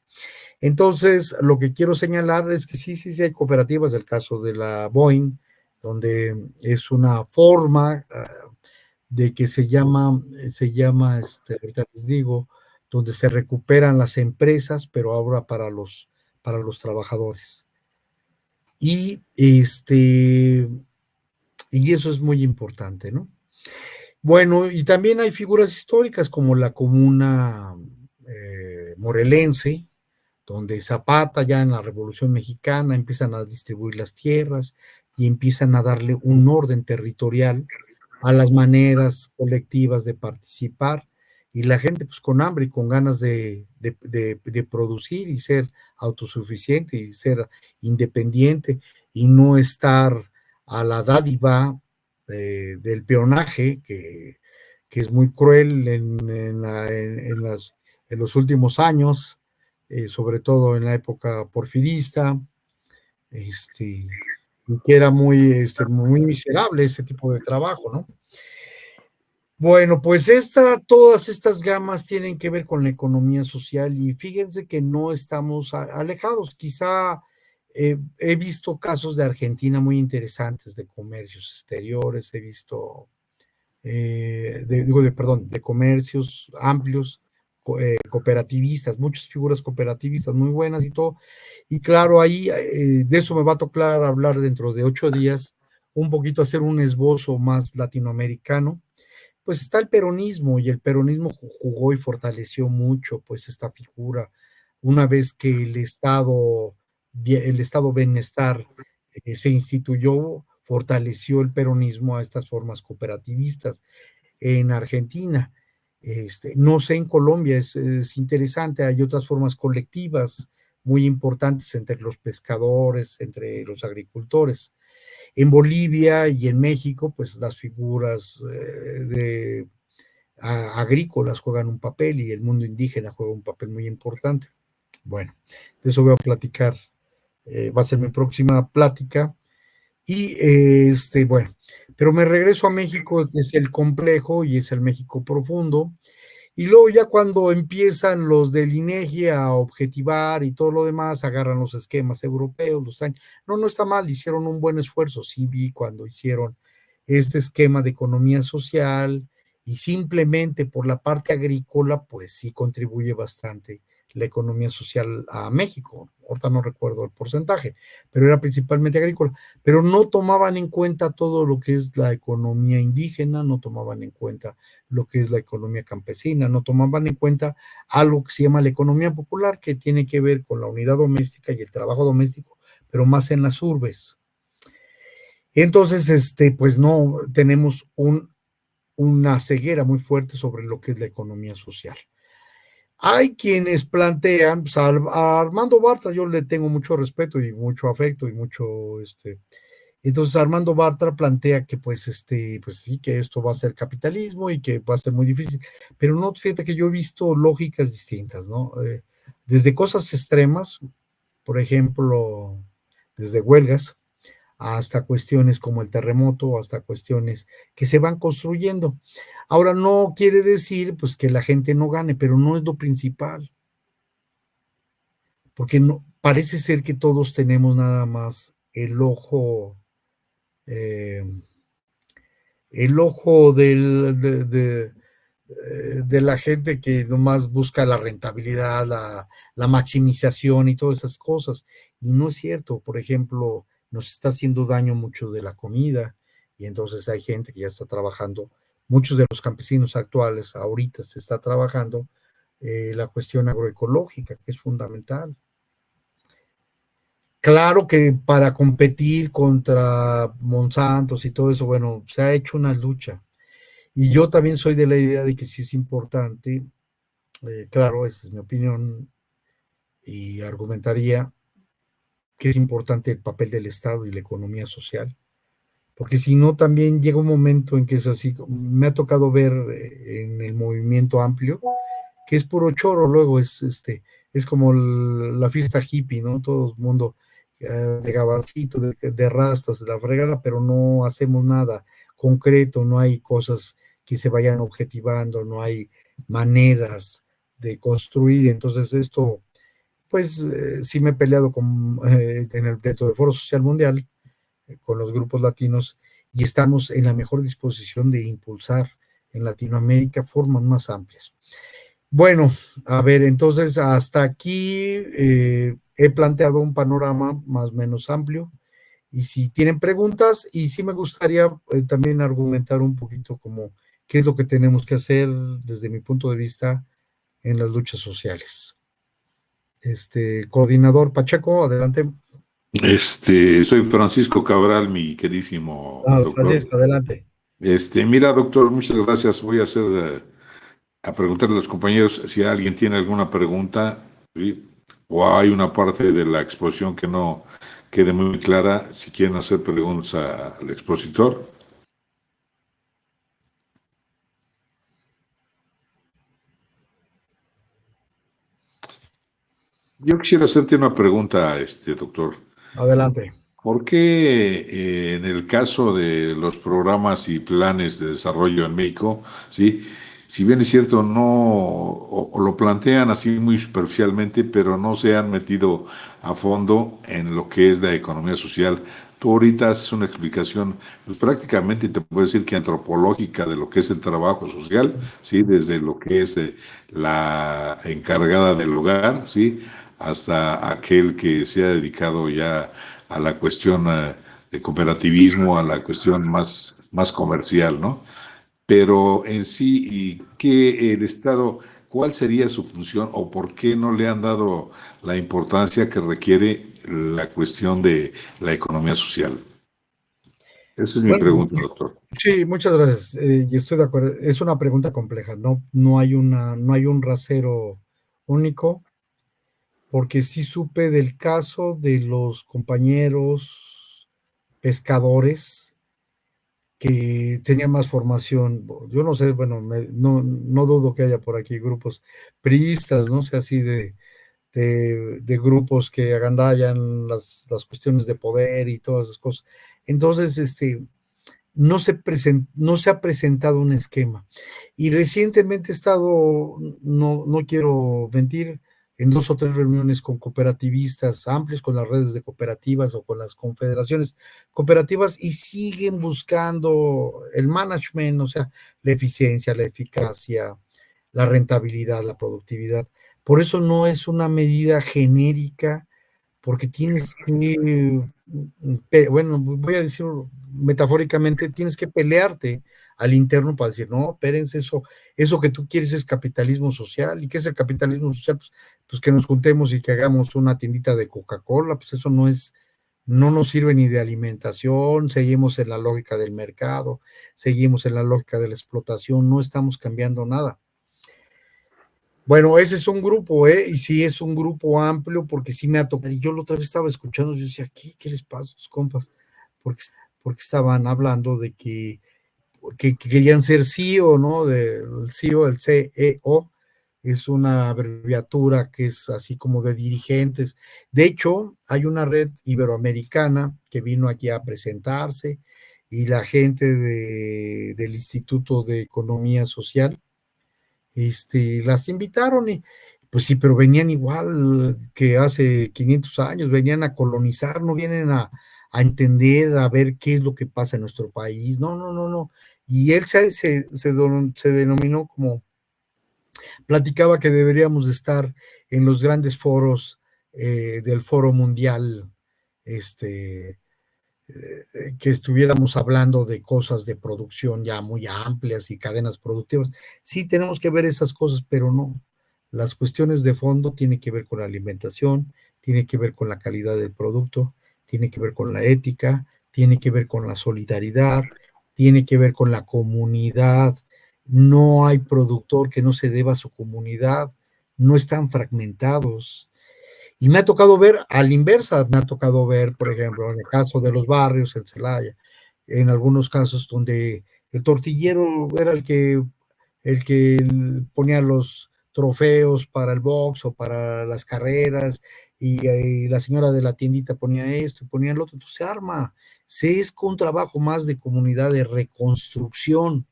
Speaker 3: Entonces, lo que quiero señalar es que sí, sí, sí hay cooperativas, el caso de la Boeing, donde es una forma de que ahorita les digo, donde se recuperan las empresas, pero ahora para los trabajadores. Y, y eso es muy importante, ¿no? Bueno, y también hay figuras históricas como la comuna morelense, donde Zapata ya en la Revolución Mexicana empiezan a distribuir las tierras y empiezan a darle un orden territorial a las maneras colectivas de participar y la gente pues con hambre y con ganas de producir y ser autosuficiente y ser independiente y no estar a la dádiva del peonaje que es muy cruel en los últimos años, sobre todo en la época porfirista, que era muy miserable ese tipo de trabajo, ¿no? Bueno, pues todas estas gamas tienen que ver con la economía social y fíjense que no estamos alejados. Quizá he visto casos de Argentina muy interesantes de comercios exteriores, he visto, de comercios amplios, cooperativistas, muchas figuras cooperativistas muy buenas y todo. Y claro, ahí de eso me va a tocar hablar dentro de 8 días, un poquito hacer un esbozo más latinoamericano. Pues está el peronismo y el peronismo jugó y fortaleció mucho pues esta figura una vez que el estado bienestar se instituyó, fortaleció el peronismo a estas formas cooperativistas en Argentina. No sé, en Colombia es interesante, hay otras formas colectivas muy importantes entre los pescadores, entre los agricultores. En Bolivia y en México, pues las figuras agrícolas juegan un papel y el mundo indígena juega un papel muy importante. Bueno, de eso voy a platicar, va a ser mi próxima plática. Y bueno, pero me regreso a México, que es el complejo y es el México profundo. Y luego ya cuando empiezan los del INEGI a objetivar y todo lo demás, agarran los esquemas europeos, los traen. No, no está mal, hicieron un buen esfuerzo. Sí vi cuando hicieron este esquema de economía social y simplemente por la parte agrícola, pues sí contribuye bastante la economía social a México. Ahorita no recuerdo el porcentaje, pero era principalmente agrícola. Pero no tomaban en cuenta todo lo que es la economía indígena, no tomaban en cuenta lo que es la economía campesina, no tomaban en cuenta algo que se llama la economía popular, que tiene que ver con la unidad doméstica y el trabajo doméstico, pero más en las urbes. Entonces, pues no, tenemos una ceguera muy fuerte sobre lo que es la economía social. Hay quienes plantean, pues a Armando Bartra yo le tengo mucho respeto y mucho afecto y mucho, entonces Armando Bartra plantea que pues sí, que esto va a ser capitalismo y que va a ser muy difícil, pero no, fíjate que yo he visto lógicas distintas, ¿no? Desde cosas extremas, por ejemplo, desde huelgas, hasta cuestiones como el terremoto, hasta cuestiones que se van construyendo. Ahora, no quiere decir pues que la gente no gane, pero no es lo principal, porque no, parece ser que todos tenemos nada más eh, el ojo de la gente que nomás busca la rentabilidad, la maximización y todas esas cosas. Y no es cierto, por ejemplo, nos está haciendo daño mucho de la comida y entonces hay gente que ya está trabajando, muchos de los campesinos actuales, ahorita se está trabajando la cuestión agroecológica, que es fundamental. Claro que para competir contra Monsantos y todo eso, bueno, se ha hecho una lucha. Y yo también soy de la idea de que sí es importante, claro, esa es mi opinión, y argumentaría que es importante el papel del Estado y la economía social, porque si no, también llega un momento en que es así, me ha tocado ver en el movimiento amplio, que es puro choro, luego es como la fiesta hippie, ¿no? Todo el mundo de gabardito, de rastas, de la fregada, pero no hacemos nada concreto, no hay cosas que se vayan objetivando, no hay maneras de construir, entonces esto, pues sí me he peleado dentro del Foro Social Mundial, con los grupos latinos, y estamos en la mejor disposición de impulsar en Latinoamérica formas más amplias. Bueno, a ver, entonces hasta aquí he planteado un panorama más o menos amplio y si tienen preguntas y sí me gustaría también argumentar un poquito como qué es lo que tenemos que hacer desde mi punto de vista en las luchas sociales. Coordinador Pacheco, adelante.
Speaker 1: Soy Francisco Cabral, mi queridísimo doctor.
Speaker 3: Francisco, adelante.
Speaker 1: Mira, doctor, muchas gracias. Voy a a preguntarle a los compañeros si alguien tiene alguna pregunta, ¿sí? O hay una parte de la exposición que no quede muy clara, si quieren hacer preguntas al expositor. Yo quisiera hacerte una pregunta, doctor.
Speaker 3: Adelante.
Speaker 1: ¿Por qué en el caso de los programas y planes de desarrollo en México, sí, si bien es cierto, no, o lo plantean así muy superficialmente, pero no se han metido a fondo en lo que es la economía social? Tú ahorita haces una explicación, pues prácticamente te puedo decir que antropológica de lo que es el trabajo social, sí, desde lo que es la encargada del hogar, sí, hasta aquel que se ha dedicado ya a la cuestión de cooperativismo, a la cuestión más comercial, ¿no? Pero en sí, ¿y qué el Estado, cuál sería su función o por qué no le han dado la importancia que requiere la cuestión de la economía social? Esa es mi
Speaker 3: Bueno,
Speaker 1: pregunta, doctor.
Speaker 3: sí, muchas gracias. Y estoy de acuerdo. Es una pregunta compleja. No hay no hay un rasero único, porque sí supe del caso de los compañeros pescadores que tenían más formación. Yo no sé, bueno, no dudo que haya por aquí grupos priistas, ¿no? O sea, así de grupos que agandallan las cuestiones de poder y todas esas cosas. Entonces, no se ha presentado un esquema. Y recientemente he estado, no quiero mentir, en 2 o 3 reuniones con cooperativistas amplios, con las redes de cooperativas o con las confederaciones cooperativas, y siguen buscando el management, o sea, la eficiencia, la eficacia, la rentabilidad, la productividad. Por eso no es una medida genérica porque tienes bueno, voy a decir metafóricamente, tienes que pelearte al interno para decir, no, espérense, eso que tú quieres es capitalismo social. ¿Y qué es el capitalismo social? Pues que nos juntemos y que hagamos una tiendita de Coca-Cola, pues eso no nos sirve ni de alimentación, seguimos en la lógica del mercado, seguimos en la lógica de la explotación, no estamos cambiando nada. Bueno, ese es un grupo, ¿eh? Y sí es un grupo amplio porque sí me ha tocado. Y yo la otra vez estaba escuchando, yo decía, ¿qué les pasa a los compas? Porque estaban hablando de que querían ser CEO, ¿no? El CEO, el CEO, es una abreviatura que es así como de dirigentes. De hecho, hay una red iberoamericana que vino aquí a presentarse y la gente del Instituto de Economía Social las invitaron y pues sí, pero venían igual que hace 500 años, venían a colonizar, no vienen a entender, a ver qué es lo que pasa en nuestro país. No, no, no, no. Y él se denominó como, platicaba que deberíamos de estar en los grandes foros del Foro Mundial, que estuviéramos hablando de cosas de producción ya muy amplias y cadenas productivas. Sí, tenemos que ver esas cosas, pero no. Las cuestiones de fondo tienen que ver con la alimentación, tiene que ver con la calidad del producto, tiene que ver con la ética, tiene que ver con la solidaridad, tiene que ver con la comunidad. No hay productor que no se deba a su comunidad, no están fragmentados. Y me ha tocado ver a la inversa, me ha tocado ver, por ejemplo, en el caso de los barrios en Celaya, en algunos casos donde el tortillero era el que ponía los trofeos para el box o para las carreras, y la señora de la tiendita ponía esto y ponía lo otro. Entonces se arma, es un trabajo más de comunidad, de reconstrucción.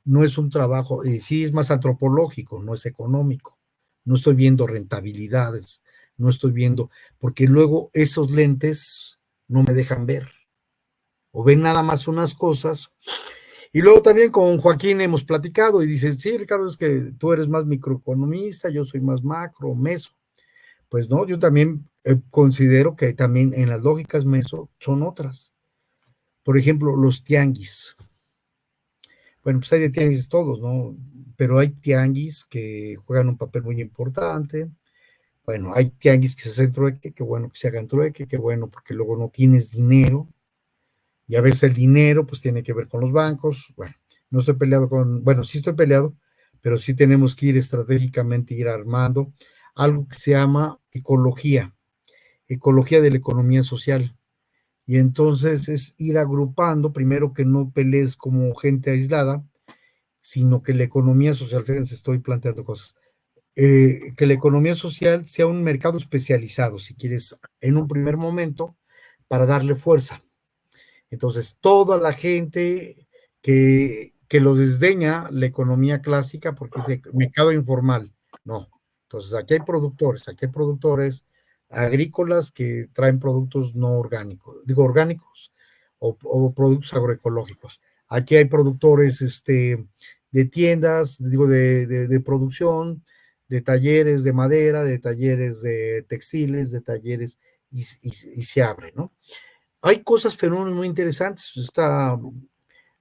Speaker 3: No es un trabajo, sí es más antropológico, no es económico. No estoy viendo rentabilidades, no estoy viendo, porque luego esos lentes no me dejan ver, o ven nada más unas cosas. Y luego también con Joaquín hemos platicado y dice, sí, Ricardo, es que tú eres más microeconomista, yo soy más macro, meso. Pues no, yo también considero que también en las lógicas meso son otras. Por ejemplo, los tianguis. Bueno, pues hay de tianguis todos, ¿no? Pero hay tianguis que juegan un papel muy importante. Bueno, hay tianguis que se hacen trueque, qué bueno que se hagan trueque, qué bueno, porque luego no tienes dinero, y a veces el dinero pues tiene que ver con los bancos. Bueno, no estoy peleado bueno, sí estoy peleado, pero sí tenemos que ir estratégicamente, ir armando algo que se llama ecología de la economía social. Y entonces es ir agrupando, primero que no pelees como gente aislada, sino que la economía social, fíjense, estoy planteando cosas, que la economía social sea un mercado especializado, si quieres, en un primer momento, para darle fuerza. Entonces, toda la gente que lo desdeña la economía clásica porque es de mercado informal, no. Entonces, aquí hay productores agrícolas que traen productos no orgánicos, digo orgánicos, o productos agroecológicos. Aquí hay productores de tiendas, digo, de producción, de talleres de madera, de talleres de textiles, de talleres, y se abre, ¿no? Hay cosas, fenómenos muy interesantes.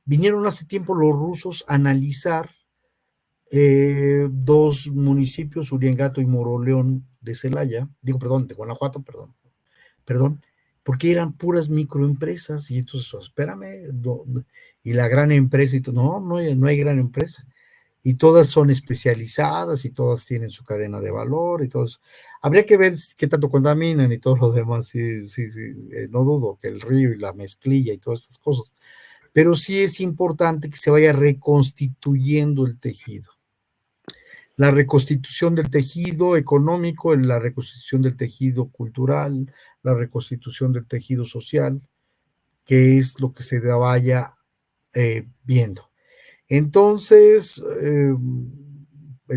Speaker 3: Vinieron hace tiempo los rusos a analizar dos municipios, Uriangato y Moroleón de Celaya, digo, perdón, de Guanajuato, perdón, porque eran puras microempresas, y entonces, espérame, y la gran empresa, y todo, no hay gran empresa, y todas son especializadas, y todas tienen su cadena de valor, y todos. Habría que ver qué tanto contaminan y todo lo demás, sí, sí, sí, no dudo que el río y la mezclilla y todas estas cosas, pero sí es importante que se vaya reconstituyendo el tejido. La reconstitución del tejido económico, la reconstitución del tejido cultural, la reconstitución del tejido social, que es lo que se vaya viendo. Entonces,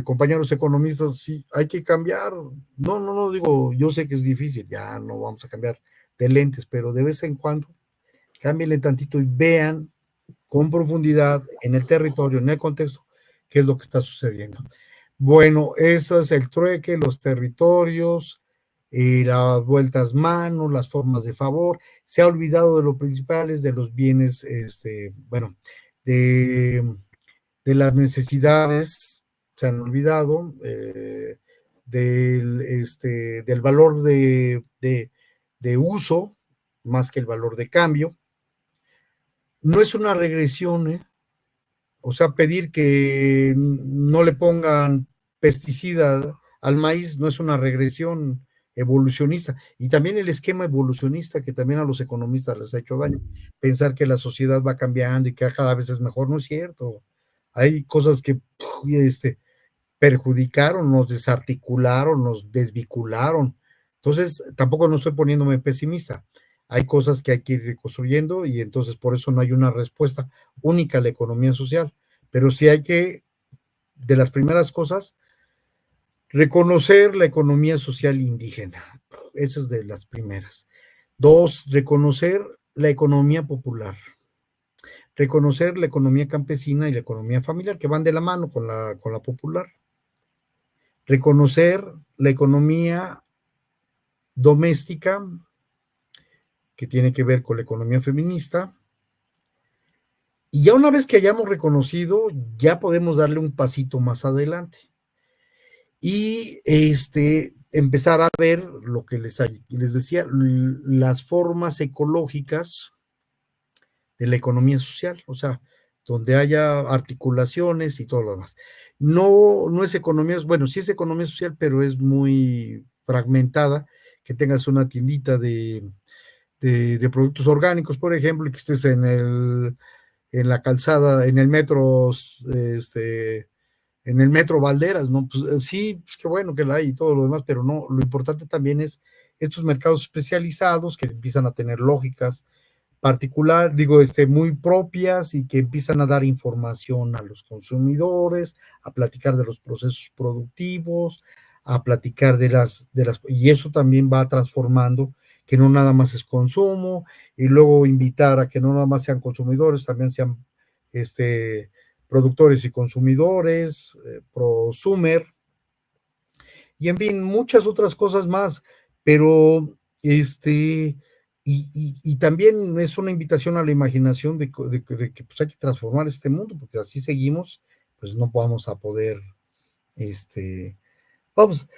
Speaker 3: compañeros economistas, sí, hay que cambiar. No, digo, yo sé que es difícil, ya no vamos a cambiar de lentes, pero de vez en cuando cámbienle tantito y vean con profundidad en el territorio, en el contexto, qué es lo que está sucediendo. Bueno, eso es el trueque, los territorios, las vueltas manos, las formas de favor. Se ha olvidado de lo principales, de los bienes, bueno, de las necesidades, se han olvidado, del valor de uso, más que el valor de cambio. No es una regresión, o sea, pedir que no le pongan pesticida al maíz no es una regresión evolucionista. Y también el esquema evolucionista que también a los economistas les ha hecho daño. Pensar que la sociedad va cambiando y que cada vez es mejor, no es cierto. Hay cosas que perjudicaron, nos desarticularon, nos desvincularon. Entonces, tampoco no estoy poniéndome pesimista. Hay cosas que hay que ir reconstruyendo, y entonces por eso no hay una respuesta única a la economía social. Pero sí hay que, de las primeras cosas, reconocer la economía social indígena. Esa es de las primeras. Dos, reconocer la economía popular. reconocer la economía campesina y la economía familiar, que van de la mano con la popular. Reconocer la economía doméstica, que tiene que ver con la economía feminista. Y ya una vez que hayamos reconocido, ya podemos darle un pasito más adelante. Y empezar a ver lo que les decía, las formas ecológicas de la economía social, o sea, donde haya articulaciones y todo lo demás. No es economía, bueno, sí es economía social, pero es muy fragmentada, que tengas una tiendita de productos orgánicos, por ejemplo, y que estés en la calzada, en el metro Valderas, ¿no? Pues sí, pues qué bueno que la hay y todo lo demás, pero no, lo importante también es estos mercados especializados que empiezan a tener lógicas particular, digo, muy propias y que empiezan a dar información a los consumidores, a platicar de los procesos productivos, a platicar y eso también va transformando que no nada más es consumo, y luego invitar a que no nada más sean consumidores, también sean productores y consumidores, prosumer, y en fin, muchas otras cosas más, pero y también es una invitación a la imaginación de que pues hay que transformar este mundo, porque así seguimos, pues no vamos a poder, vamos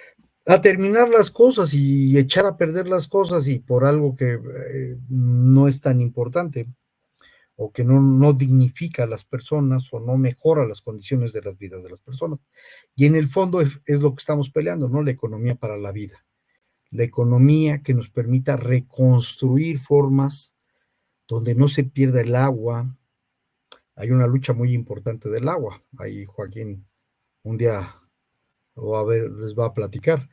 Speaker 3: a terminar las cosas y echar a perder las cosas y por algo que no es tan importante o que no dignifica a las personas o no mejora las condiciones de las vidas de las personas. Y en el fondo es lo que estamos peleando, ¿no? La economía para la vida. La economía que nos permita reconstruir formas donde no se pierda el agua. Hay una lucha muy importante del agua. Ahí Joaquín un día les va a platicar.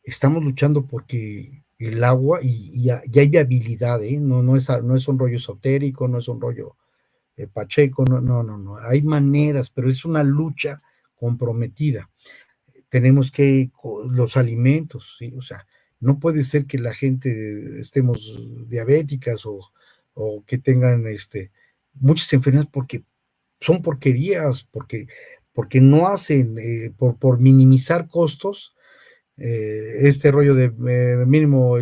Speaker 3: Estamos luchando porque el agua, y hay viabilidad, ¿eh? No es un rollo esotérico, no es un rollo Pacheco, no. Hay maneras, pero es una lucha comprometida. Tenemos que, los alimentos, ¿sí? O sea, no puede ser que la gente estemos diabéticas o que tengan muchas enfermedades porque son porquerías, porque no hacen, por minimizar costos, este rollo de mínimo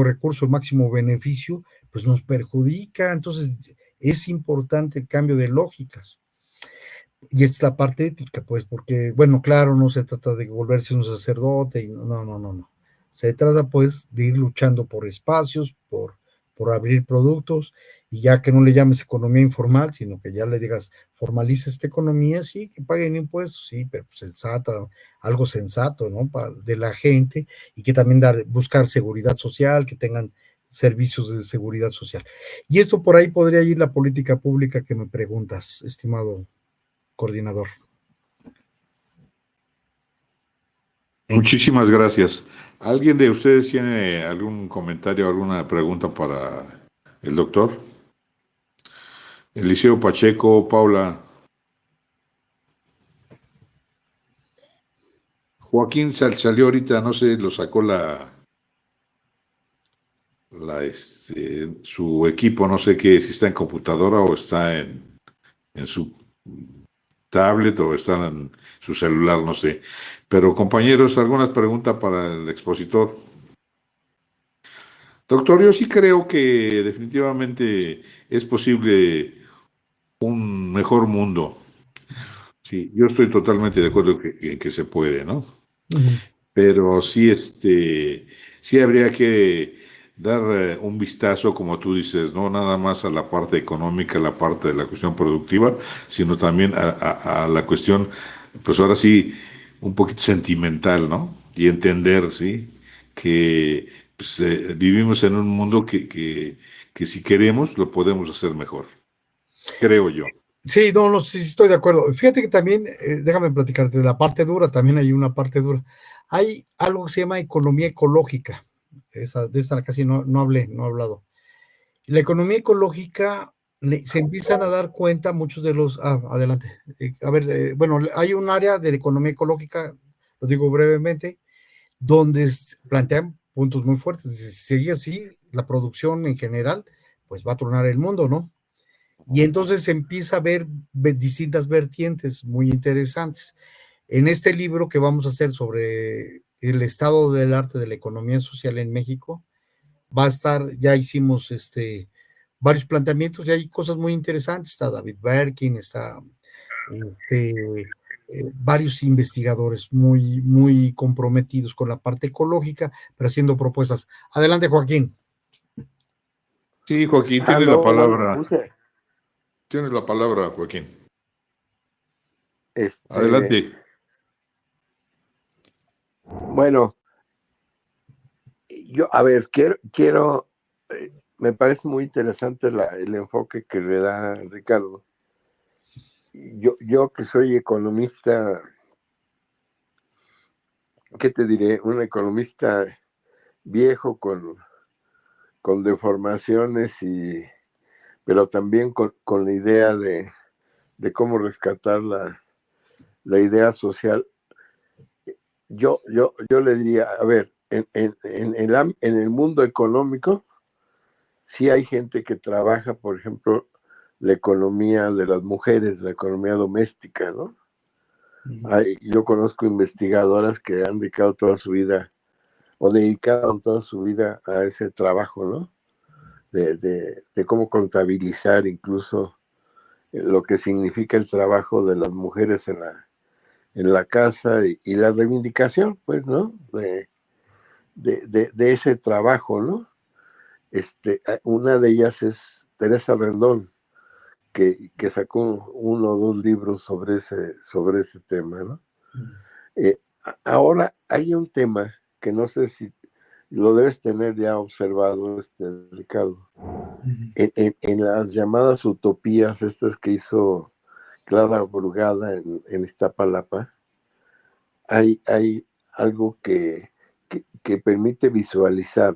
Speaker 3: recurso, máximo beneficio, pues nos perjudica. Entonces, es importante el cambio de lógicas. Y es la parte ética, pues, porque, bueno, claro, no se trata de volverse un sacerdote, y no. Se trata, pues, de ir luchando por espacios, por abrir productos, y ya que no le llames economía informal, sino que ya le digas, formaliza esta economía, sí, que paguen impuestos, sí, pero sensata, algo sensato, ¿no? De la gente, y que también buscar seguridad social, que tengan servicios de seguridad social. Y esto por ahí podría ir la política pública que me preguntas, estimado coordinador.
Speaker 1: Muchísimas gracias. ¿Alguien de ustedes tiene algún comentario, alguna pregunta para el doctor? Eliseo Pacheco, Paula. Joaquín salió ahorita, no sé, lo sacó su equipo, no sé qué, si está en computadora o está en su tablet o está en su celular, no sé. Pero compañeros, ¿alguna pregunta para el expositor? Doctor, yo sí creo que definitivamente es posible un mejor mundo. Sí, yo estoy totalmente de acuerdo que se puede, ¿no?
Speaker 3: Uh-huh.
Speaker 1: Pero sí, sí habría que dar un vistazo, como tú dices, no nada más a la parte económica, la parte de la cuestión productiva, sino también a la cuestión, pues ahora sí, un poquito sentimental, ¿no? Y entender, ¿sí? Que pues, vivimos en un mundo que si queremos lo podemos hacer mejor, creo yo.
Speaker 3: Sí, no, sí, estoy de acuerdo. Fíjate que también, déjame platicarte, de la parte dura, también hay una parte dura. Hay algo que se llama economía ecológica. De esta casi no he hablado. La economía ecológica, se empiezan a dar cuenta muchos de los. Adelante. A ver, bueno, hay un área de la economía ecológica, lo digo brevemente, donde plantean puntos muy fuertes. Si sigue así, la producción en general, pues va a tronar el mundo, ¿no? Y entonces empieza a ver distintas vertientes muy interesantes. En este libro que vamos a hacer sobre el estado del arte de la economía social en México, va a estar, ya hicimos varios planteamientos y hay cosas muy interesantes. Está David Berkin, está varios investigadores muy comprometidos con la parte ecológica, pero haciendo propuestas. Adelante, Joaquín.
Speaker 1: Sí, Joaquín, tienes la
Speaker 2: No, bueno,
Speaker 1: palabra. Tienes la palabra, Joaquín. Adelante.
Speaker 2: Bueno, yo, a ver, quiero me parece muy interesante el enfoque que le da Ricardo. Yo que soy economista, ¿qué te diré? Un economista viejo con deformaciones, pero también con la idea de cómo rescatar la idea social. Yo le diría, a ver, en el mundo económico, sí hay gente que trabaja, por ejemplo, la economía de las mujeres, la economía doméstica, ¿no? Yo conozco investigadoras que han dedicado toda su vida, o dedicaron toda su vida a ese trabajo, ¿no? De cómo contabilizar incluso lo que significa el trabajo de las mujeres en la casa y la reivindicación, pues, ¿no? De ese trabajo, ¿no? Una de ellas es Teresa Rendón, que sacó uno o dos libros sobre ese tema, ¿no? Ahora hay un tema que no sé si lo debes tener ya observado, Ricardo. En las llamadas utopías, estas que hizo Clara Brugada en Iztapalapa, hay algo que permite visualizar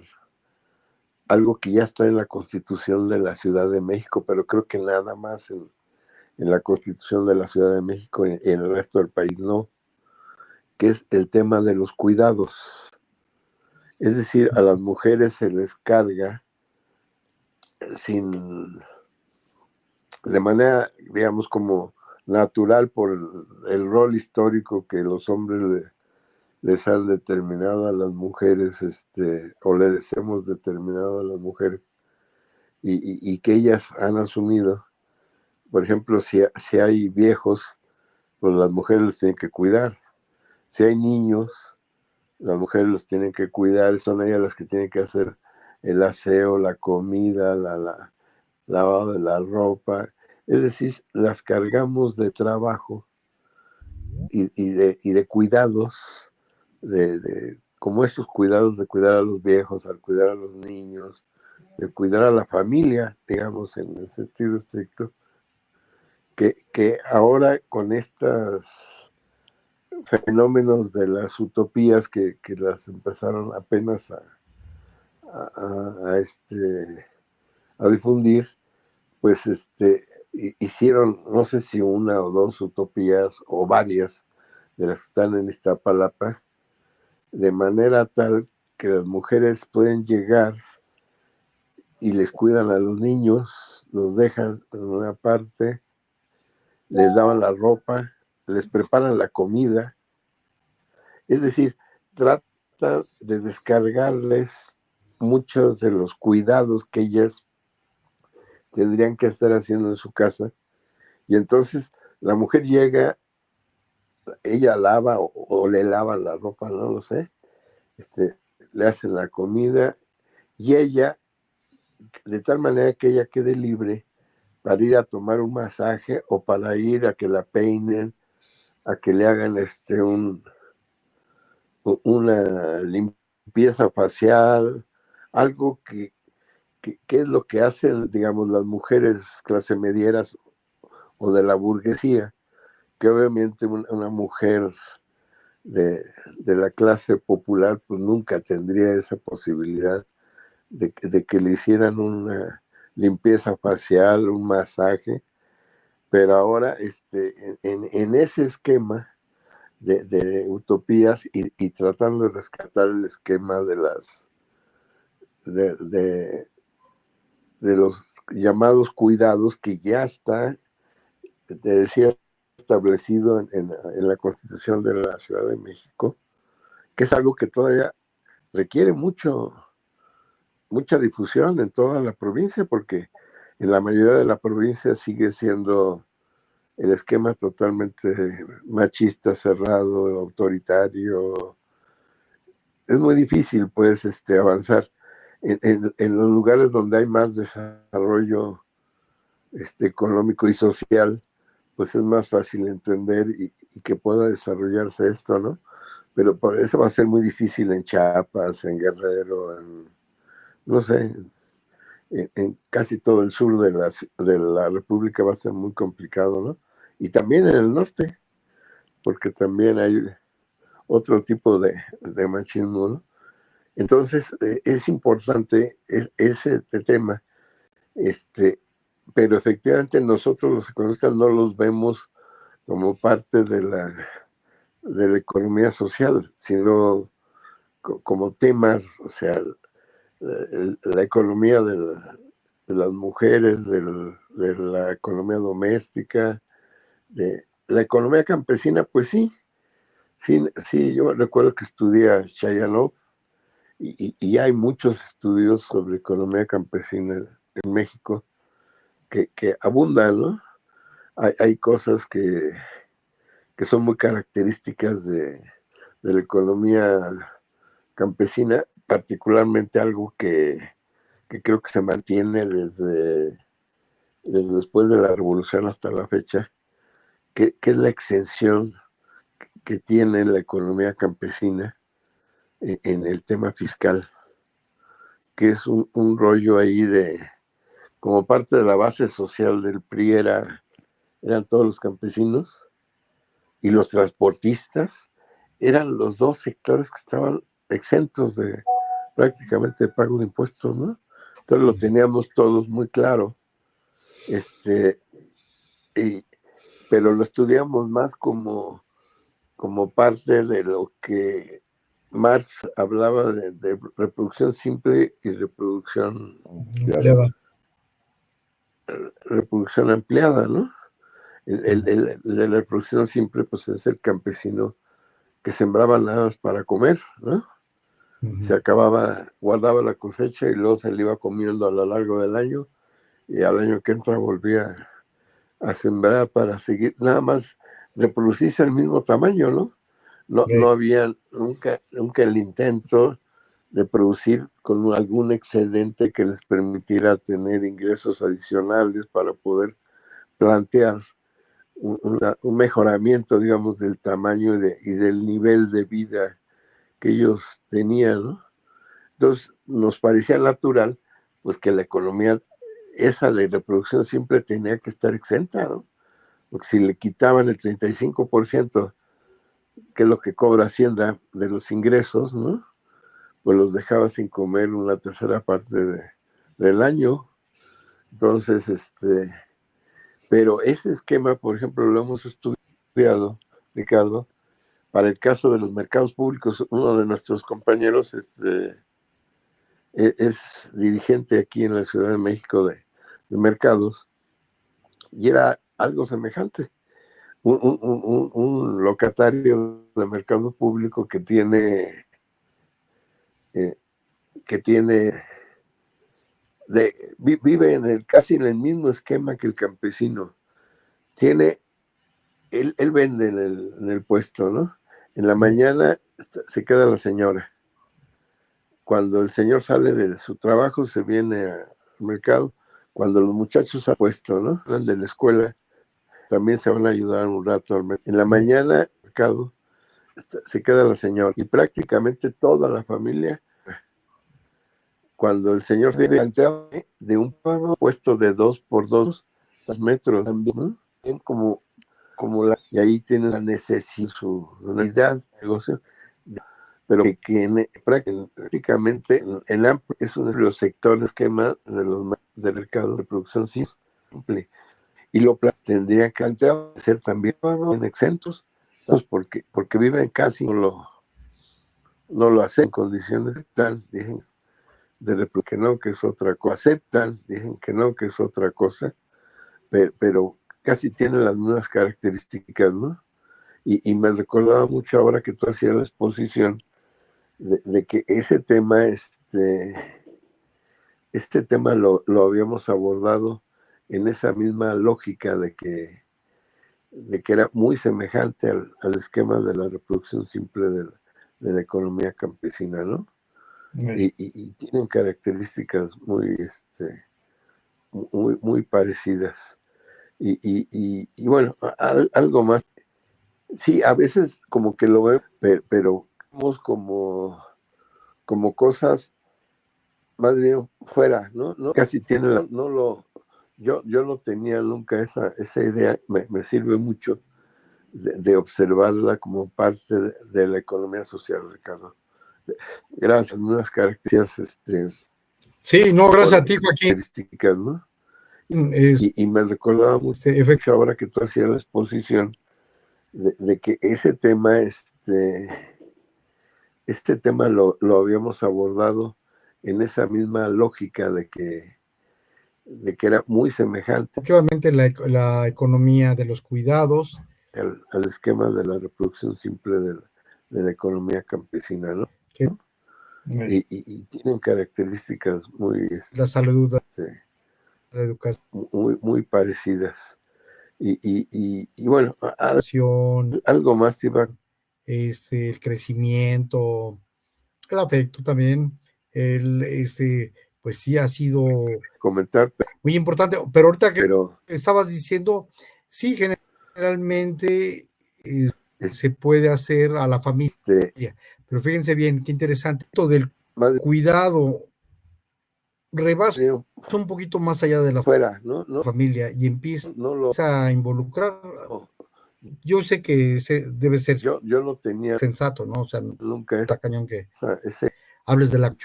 Speaker 2: algo que ya está en la Constitución de la Ciudad de México, pero creo que nada más en la Constitución de la Ciudad de México, en el resto del país no, que es el tema de los cuidados. Es decir, a las mujeres se les carga sin, de manera, digamos, como natural por el rol histórico que los hombres les han determinado a las mujeres, o les hemos determinado a las mujeres, y que ellas han asumido. Por ejemplo, si hay viejos, pues las mujeres los tienen que cuidar. Si hay niños, las mujeres los tienen que cuidar, son ellas las que tienen que hacer el aseo, la comida, la lavado de la ropa. Es decir, las cargamos de trabajo y de cuidados, como estos cuidados de cuidar a los viejos, al cuidar a los niños, de cuidar a la familia, digamos, en el sentido estricto, que ahora con estos fenómenos de las utopías que las empezaron apenas a, a difundir, pues hicieron, no sé si una o dos utopías o varias de las que están en Iztapalapa, de manera tal que las mujeres pueden llegar y les cuidan a los niños, los dejan en una parte, les lavan la ropa, les preparan la comida, es decir, trata de descargarles muchos de los cuidados que ellas tendrían que estar haciendo en su casa. Y entonces la mujer llega, ella lava o le lava la ropa, no lo sé, le hacen la comida y ella, de tal manera que ella quede libre para ir a tomar un masaje o para ir a que la peinen, a que le hagan una limpieza facial, algo que es lo que hacen, digamos, las mujeres clase medieras o de la burguesía, que obviamente una mujer de la clase popular pues nunca tendría esa posibilidad de que le hicieran una limpieza facial, un masaje, pero ahora en ese esquema de utopías y tratando de rescatar el esquema de las de de los llamados cuidados que ya está, te decía, establecido en la Constitución de la Ciudad de México, que es algo que todavía requiere mucha difusión en toda la provincia, porque en la mayoría de la provincia sigue siendo el esquema totalmente machista, cerrado, autoritario. Es muy difícil, pues, avanzar en los lugares donde hay más desarrollo económico y social, pues es más fácil entender y que pueda desarrollarse esto, ¿no? Pero por eso va a ser muy difícil en Chiapas, en Guerrero, no sé, en casi todo el sur de la República va a ser muy complicado, ¿no? Y también en el norte, porque también hay otro tipo de machismo, ¿no? Entonces, es importante ese tema, pero efectivamente nosotros los economistas no los vemos como parte de la economía social, sino como temas, o sea, la economía de las mujeres, de la economía doméstica, de la economía campesina, pues sí, yo recuerdo que estudié Chayanov y hay muchos estudios sobre economía campesina en México que abundan, ¿no? Hay cosas que son muy características de la economía campesina, particularmente algo que creo que se mantiene desde después de la revolución hasta la fecha, que es la exención que tiene la economía campesina en el tema fiscal, que es un rollo ahí como parte de la base social del PRI eran todos los campesinos y los transportistas, eran los dos sectores que estaban exentos de prácticamente pago de impuestos, ¿no? Entonces lo teníamos todos muy claro, pero lo estudiamos más como parte de lo que Marx hablaba de reproducción simple y reproducción ampliada, ¿no? De la reproducción simple, pues es el campesino que sembraba nada más para comer, ¿no? Se acababa, guardaba la cosecha y luego se le iba comiendo a lo largo del año y al año que entra volvía a sembrar para seguir, nada más reproducirse al mismo tamaño, ¿no? No había nunca el intento de producir con algún excedente que les permitiera tener ingresos adicionales para poder plantear un mejoramiento, digamos, del tamaño y del nivel de vida que ellos tenían, ¿no? Entonces, nos parecía natural, pues, que la economía, esa de reproducción siempre tenía que estar exenta, ¿no? Porque si le quitaban el 35%, que es lo que cobra Hacienda de los ingresos, ¿no? Pues los dejaba sin comer una tercera parte del año. Entonces, pero ese esquema, por ejemplo, lo hemos estudiado, Ricardo, para el caso de los mercados públicos. Uno de nuestros compañeros es dirigente aquí en la Ciudad de México de mercados, y era algo semejante. Un locatario de mercado público que tiene vive casi en el mismo esquema que el campesino. Él vende en el puesto, ¿no? En la mañana se queda la señora. Cuando el señor sale de su trabajo, se viene al mercado. Cuando los muchachos han puesto, ¿no? De la escuela, también se van a ayudar un rato al mercado. En la mañana, el mercado, se queda la señora. Y prácticamente toda la familia, cuando el señor vive de un puesto de 2 por 2 metros, también, ¿no? Como y ahí tiene la necesidad, su unidad de negocio, pero que prácticamente es uno de los sectores que más del mercado de producción simple. Y lo tendría que ser también en exentos, pues porque viven casi no lo hacen en condiciones tal, dije, que no, que es otra cosa, aceptan, dicen que no, que es otra cosa, pero casi tienen las mismas características, ¿no? Y me recordaba mucho ahora que tú hacías la exposición de que ese tema, este tema lo habíamos abordado en esa misma lógica de que era muy semejante al esquema de la reproducción simple de la economía campesina, ¿no? Y tienen características muy parecidas. Y bueno, algo más. Sí, a veces como que lo veo, pero vemos como cosas más bien fuera, ¿no? Casi tiene yo no tenía nunca esa idea, me sirve mucho de observarla como parte de la economía social, Ricardo. Gracias, unas características,
Speaker 3: sí, no, gracias a ti, Joaquín.
Speaker 2: Características, ¿no? Y me recordaba mucho ahora que tú hacías la exposición de que ese tema, este tema lo habíamos abordado en esa misma lógica de que era muy semejante.
Speaker 3: Efectivamente, la economía de los cuidados.
Speaker 2: Al esquema de la reproducción simple de la economía campesina, ¿no? Y tienen características muy...
Speaker 3: la salud, la educación.
Speaker 2: Muy parecidas. Y bueno, algo más te iba...
Speaker 3: el crecimiento, el afecto también, pues sí ha sido
Speaker 2: comentar
Speaker 3: muy importante, pero ahorita que estabas diciendo, sí, generalmente se puede hacer a la familia, pero fíjense bien, qué interesante, esto del cuidado rebasa un poquito más allá de la familia y empieza a involucrar. Yo sé que debe ser
Speaker 2: yo no tenía
Speaker 3: sensato, ¿no? O sea,
Speaker 2: nunca
Speaker 3: está cañón que
Speaker 2: hables
Speaker 3: de la...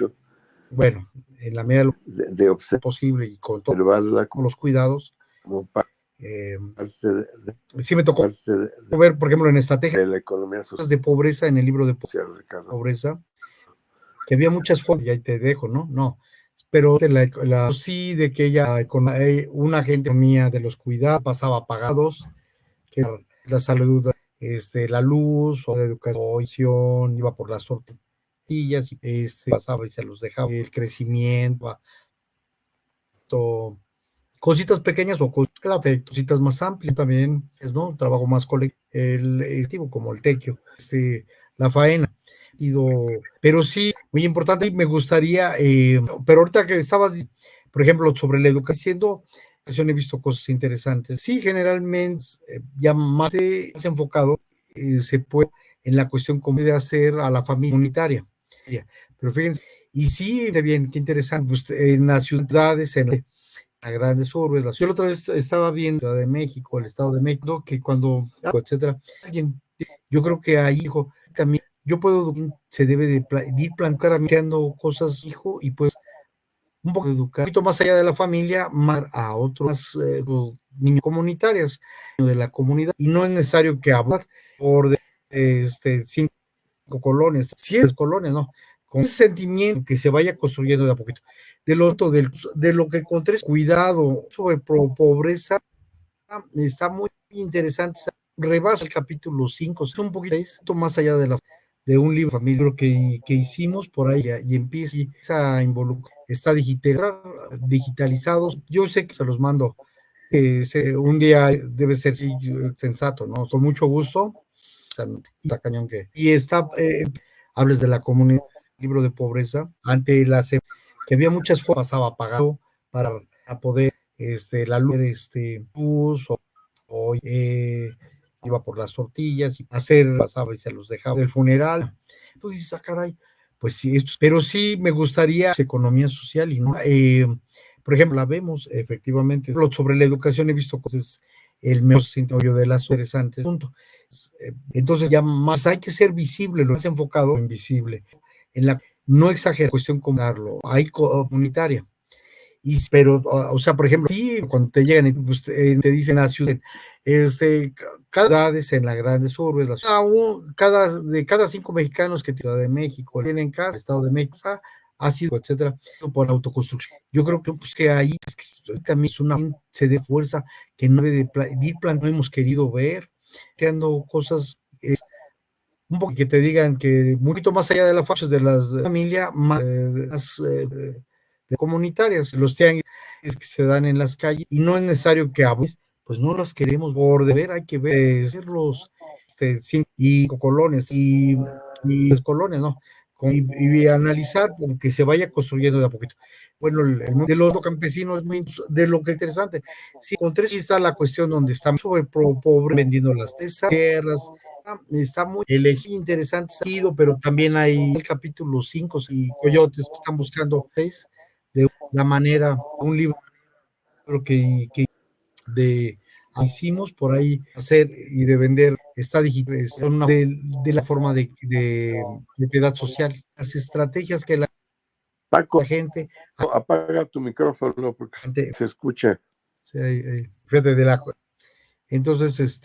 Speaker 3: Bueno, en la medida de lo posible y con todos los cuidados.
Speaker 2: Como
Speaker 3: sí me tocó ver, por ejemplo, en estrategia
Speaker 2: de la economía social
Speaker 3: de pobreza, en el libro de pobreza, que había muchas formas, y ahí te dejo, ¿no? No, pero sí de que una gente mía de los cuidados pasaba pagados, que la salud, la luz o la educación, iba por las tortillas, pasaba y se los dejaba, el crecimiento, cositas pequeñas o cositas más amplias también, ¿no? Trabajo más colectivo, como el tequio, la faena. Pero sí, muy importante, y me gustaría, pero ahorita que estabas, por ejemplo, sobre la educación, he visto cosas interesantes. Sí, generalmente, ya más enfocado, se puede en la cuestión como de hacer a la familia comunitaria. Pero fíjense, y sí, bien, qué interesante, pues, en las ciudades, en las grandes urbes. Yo la otra vez estaba viendo Ciudad de México, el Estado de México, que cuando, etcétera, yo creo que ahí, hijo, también, yo puedo, se debe de ir planteando cosas, hijo, y pues un poco de educar, un poquito más allá de la familia, más a otros niños comunitarios de la comunidad, y no es necesario que hablar por 5 colonias, 100 colonias, ¿no? Con ese sentimiento que se vaya construyendo de a poquito. De lo que encontré, cuidado sobre pobreza, está muy interesante. Rebasa el capítulo 5, es un poquito más allá de un libro familiar que hicimos por ahí, y empieza a involucrar, está digitalizado. Yo sé que se los mando, un día debe ser sensato, ¿no? Con mucho gusto. Está cañón que. Y hables de la comunidad, libro de pobreza, ante que había muchas formas, pasaba pagado para poder, la luz, iba por las tortillas, y pasaba y se los dejaba el funeral. Entonces dices, caray, pues sí, pero sí me gustaría economía social y no, por ejemplo, la vemos efectivamente, sobre la educación he visto cosas, el mejor sentido de las interesantes, punto. Entonces ya más hay que ser visible, lo más enfocado en visible, en la no exagera cuestión como hay comunitaria. Pero, o sea, por ejemplo, sí, cuando te llegan y pues, te dicen a ciudad, cada vez en las grandes urbes, de cada 5 mexicanos que Ciudad de México tienen casa, Estado de México, ácido, etcétera, por autoconstrucción. Yo creo que, pues, que ahí es que también es una se de fuerza que no debe de ir plan, no hemos querido ver, creando cosas un poco que te digan que un poquito más allá de las fachas de la familia, más de comunitarias, los tianguis que se dan en las calles, y no es necesario que a veces, pues no las queremos por deber, hay que ver, hacerlos y colonias, y pues, colonias, ¿no? Y analizar que se vaya construyendo de a poquito. Bueno, el de los campesinos es muy de lo que interesante. Sí, con tres está la cuestión donde están sobre pobre vendiendo las tierras, está muy elegido, interesante, pero también hay el capítulo 5 y coyotes que están buscando de la manera, un libro que de hicimos por ahí hacer y de vender esta digital de la forma de piedad social, las estrategias que la
Speaker 2: Paco,
Speaker 3: gente
Speaker 2: apaga tu micrófono porque se escucha.
Speaker 3: Fíjate de la entonces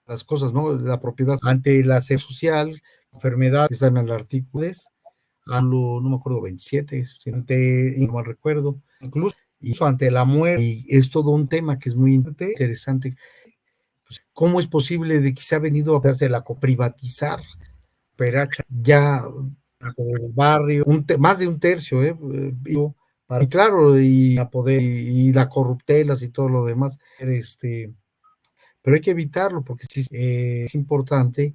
Speaker 3: las cosas, ¿no? La propiedad ante la seguridad social, enfermedad, están en el artículo, no me acuerdo, 27, no mal recuerdo, incluso ante la muerte, y es todo un tema que es muy interesante. Pues, ¿cómo es posible de que se ha venido a hacer la coprivatizar Peracha ya el barrio, más de un tercio, y claro, y a poder, y la corruptelas y todo lo demás, pero hay que evitarlo porque sí es importante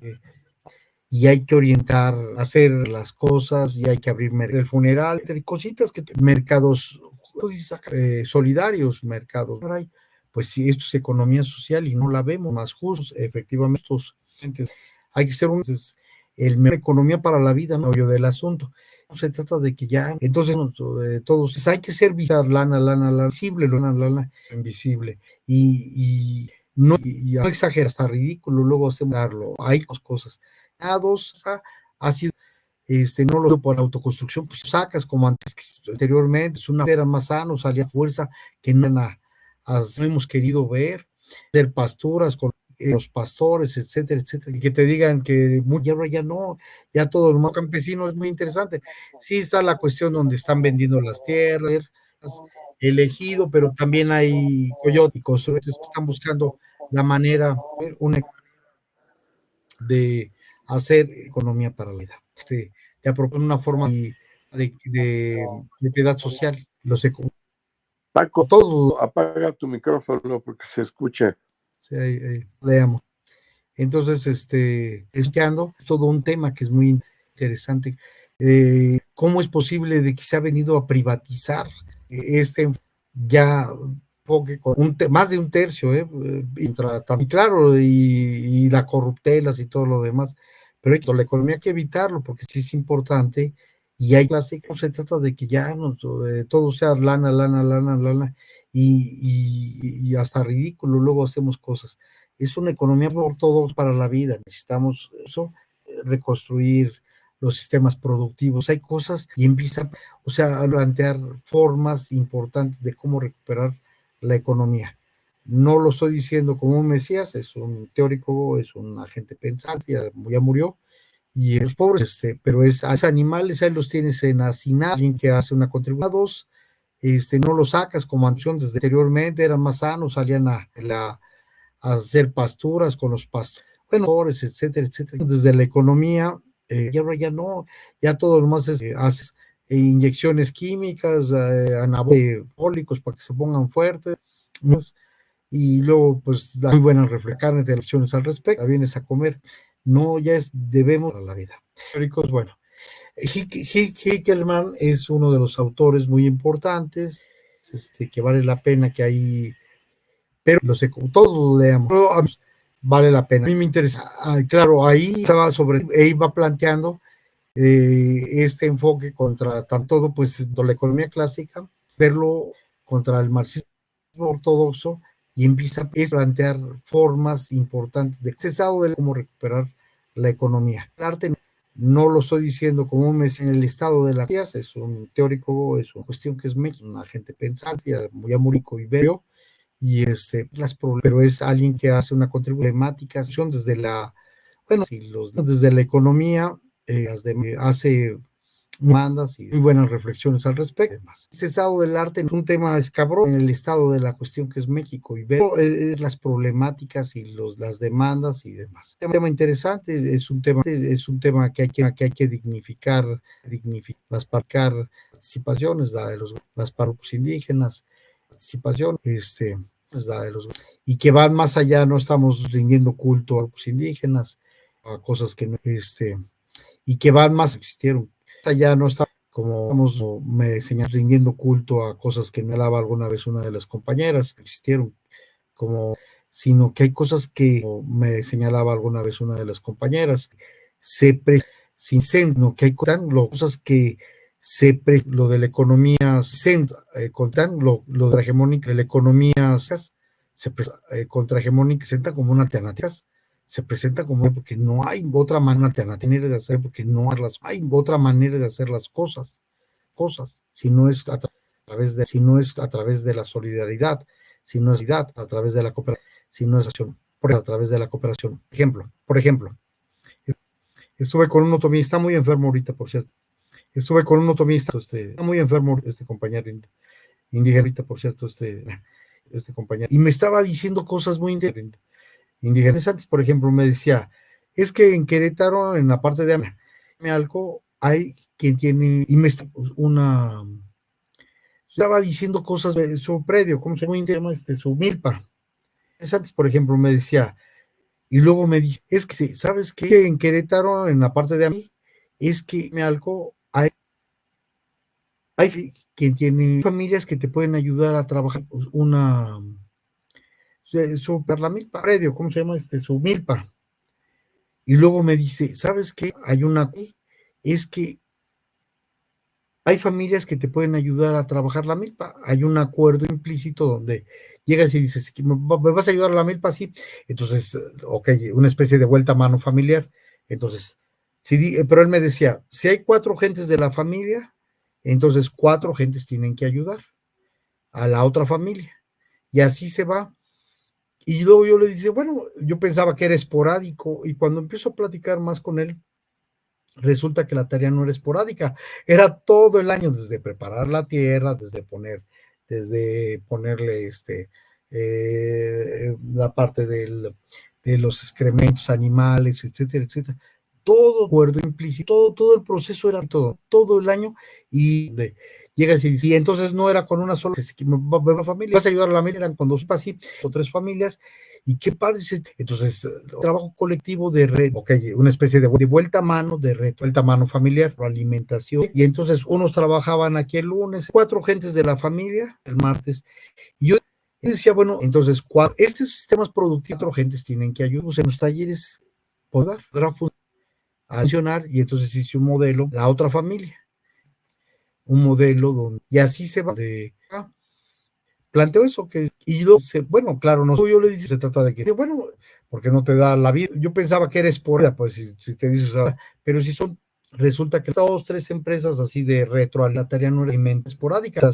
Speaker 3: y hay que orientar, hacer las cosas y hay que abrir el funeral, cositas que mercados solidarios, mercados, pues sí, esto es economía social y no la vemos más justos, efectivamente, estos gentes, hay que ser la economía para la vida, no yo del asunto. No se trata de que ya, entonces todos, hay que ser lana, visible, lana, invisible, y no exagera, hasta ridículo, luego sembrarlo, hay cosas. Ha sido no lo por autoconstrucción, pues sacas como antes anteriormente, es una era más sano, salía fuerza que no hemos querido ver, hacer pasturas con los pastores, etcétera, etcétera, y que te digan que ahora ya no, ya todo el mundo campesino es muy interesante. Sí está la cuestión donde están vendiendo las tierras, elegido, pero también hay coyotes y constructores que están buscando la manera, de hacer economía para la vida, de proponer una forma de piedad social.
Speaker 2: Paco,
Speaker 3: todo
Speaker 2: apaga tu micrófono porque se escucha.
Speaker 3: leamos. Entonces, es todo un tema que es muy interesante. ¿Cómo es posible de que se ha venido a privatizar ya con más de un tercio, y claro, y la corruptelas y todo lo demás, pero la economía hay que evitarlo porque sí es importante y hay clase, no se trata de que ya todo sea lana, y hasta ridículo, luego hacemos cosas. Es una economía por todos para la vida, necesitamos eso, reconstruir los sistemas productivos, hay cosas y empieza, o sea, a plantear formas importantes de cómo recuperar la economía. No lo estoy diciendo como un mesías, es un teórico, es un agente pensante, ya murió, y los pobres, pero a los animales ahí los tienes en hacinar, alguien que hace una contribución, no los sacas como acción desde anteriormente, eran más sanos, salían a hacer pasturas con los pastores, bueno, etcétera, etcétera. Desde la economía, y ahora ya no, ya todo lo más hace inyecciones químicas, anabólicos para que se pongan fuertes, y luego pues da muy buenas reflexiones al respecto, vienes a comer, no, debemos a la vida. Teóricos, bueno, Hickelman es uno de los autores muy importantes, que vale la pena que ahí, pero todos leamos, vale la pena. A mí me interesa, claro, ahí estaba iba planteando este enfoque contra todo, pues, la economía clásica, verlo contra el marxismo ortodoxo, y empieza a plantear formas importantes de este estado de cómo recuperar la economía. El arte no lo estoy diciendo como un mes en el estado de la ciencia, es un teórico, es una cuestión que es un agente pensante, ya murico y veo, y pero es alguien que hace una contribución problemática desde la, bueno, desde la economía, hace mandas y muy buenas reflexiones al respecto. Este estado del arte es un tema escabrón en el estado de la cuestión que es México y ver las problemáticas y las demandas y demás. Es un tema interesante, es un tema que hay que dignificar las participaciones, las grupos indígenas, participación, la de los y que van más allá, no estamos rindiendo culto a grupos indígenas, a cosas que no, y que van más existieron. Ya no está como me señaló rindiendo culto a cosas que me hablaba alguna vez una de las compañeras, existieron como, sino que hay cosas que me señalaba alguna vez una de las compañeras, sin seno, que hay cosas que lo de la economía contan lo de la hegemónica de la economía contrahegemónica se presenta como una alternativa, se presenta como porque no hay otra manera alternativa de hacer, porque no hay otra manera de hacer las cosas, si no es a través de la solidaridad, si no es a través de la cooperación, si no es a través de la cooperación. Por ejemplo, estuve con un otomista, está muy enfermo ahorita, por cierto. Estuve con un otomista, está muy enfermo este compañero indígena ahorita, por cierto, este compañero, y me estaba diciendo cosas muy interesantes. Por ejemplo, me decía, es que en Querétaro, en la parte de algo, hay quien tiene, y me está estaba diciendo cosas de su predio, ¿cómo se llama? Su milpa. Antes, por ejemplo, me decía, y luego me dice, es que, ¿sabes qué? En Querétaro, en la parte de mí, es que algo, hay quien tiene familias que te pueden ayudar a trabajar la milpa, predio, ¿cómo se llama? Su milpa. Y luego me dice, ¿sabes qué? Es que hay familias que te pueden ayudar a trabajar la milpa. Hay un acuerdo implícito donde llegas y dices, ¿me vas a ayudar a la milpa? Sí. Entonces, ok, una especie de vuelta a mano familiar. Entonces, pero él me decía, si hay 4 gentes de la familia, entonces 4 gentes tienen que ayudar a la otra familia. Y así se va. Y luego yo le dije, bueno, yo pensaba que era esporádico. Y cuando empiezo a platicar más con él, resulta que la tarea no era esporádica, era todo el año, desde preparar la tierra, desde ponerle la parte de los excrementos animales, etcétera, etcétera. Todo acuerdo implícito, todo el proceso era todo el año, y llegas y dices, y entonces no era con una sola familia, vas a ayudar a la familia, eran con 2 así, o 3 familias, y qué padre. Entonces, trabajo colectivo de red, okay, una especie de vuelta a mano, vuelta a mano familiar, alimentación, y entonces unos trabajaban aquí el lunes, 4 gentes de la familia, el martes, y yo decía, bueno, entonces, estos sistemas productivos, 4 gentes tienen que ayudar, en los talleres podrá funcionar, y entonces hice un modelo, la otra familia, un modelo donde, y así se va de planteo eso, bueno, claro, no, yo le dije, se trata de que, bueno, porque no te da la vida. Yo pensaba que eres por, pues si te dices, pero si resulta que 2, 3 empresas así de retroalimentación no alimento esporádica,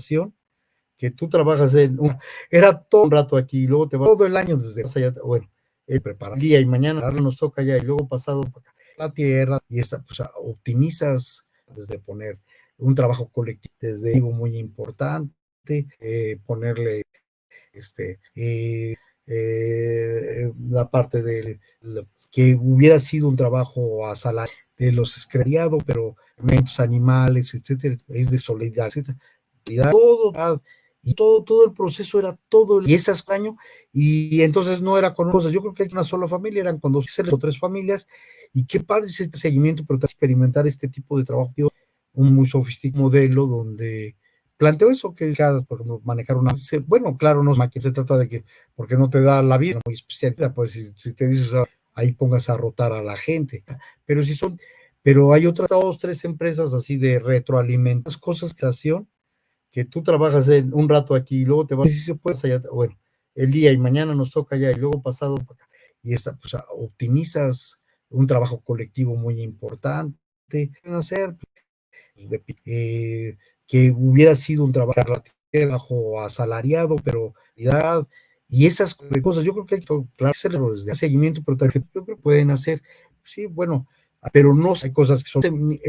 Speaker 3: que tú trabajas era todo un rato aquí, y luego te va todo el año desde allá, bueno, preparar el día y mañana nos toca ya, y luego pasado la tierra, y esta, pues optimizas desde poner un trabajo colectivo, desde muy importante, ponerle la parte de que hubiera sido un trabajo asalariado de los esclavizados, pero elementos animales, etcétera, es de solidaridad, etcétera, todo el proceso era y esas años, y entonces no era con cosas, yo creo que hay una sola familia, eran con 2 o 3 familias, y qué padre ese seguimiento, pero experimentar este tipo de trabajo, un muy sofisticado modelo donde planteo eso, que por ejemplo, manejar bueno, claro, no es que se trata de que, porque no te da la vida muy especial, pues si te dices, ahí pongas a rotar a la gente, pero pero hay otras 2, 3 empresas así de retroalimentación, cosas que tú trabajas en un rato aquí y luego te vas, y si se puede allá, bueno, el día y mañana nos toca allá y luego pasado para acá, y pues optimizas un trabajo colectivo muy importante, hacer que hubiera sido un trabajo asalariado, pero y esas cosas, yo creo que hay que claro, desde seguimiento, pero también yo creo que pueden hacer, sí, bueno, pero no hay cosas que son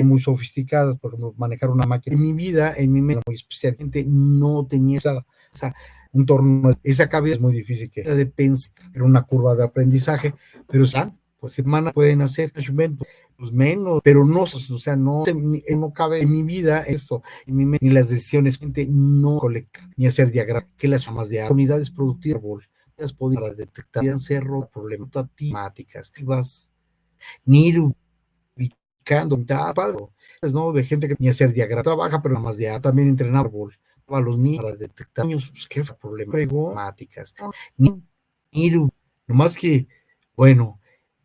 Speaker 3: muy sofisticadas, por ejemplo, manejar una máquina. En mi vida, en mi mente muy especialmente, no tenía esa un torno, esa cabeza es muy difícil que de pensar en una curva de aprendizaje, pero pues semana pueden hacer pues menos, pero no, o sea, no cabe en mi vida esto, en mi mente, ni las decisiones, gente, no colectar, ni hacer diagramas, que las formas de unidades productivas para detectar ser problemáticas, ni ir ubicando, ¿no? De gente que ni hacer diagrama trabaja, pero nada más de también entrenar a los niños para detectar niños, pues, qué problemáticas, ni ir, nomás que, bueno,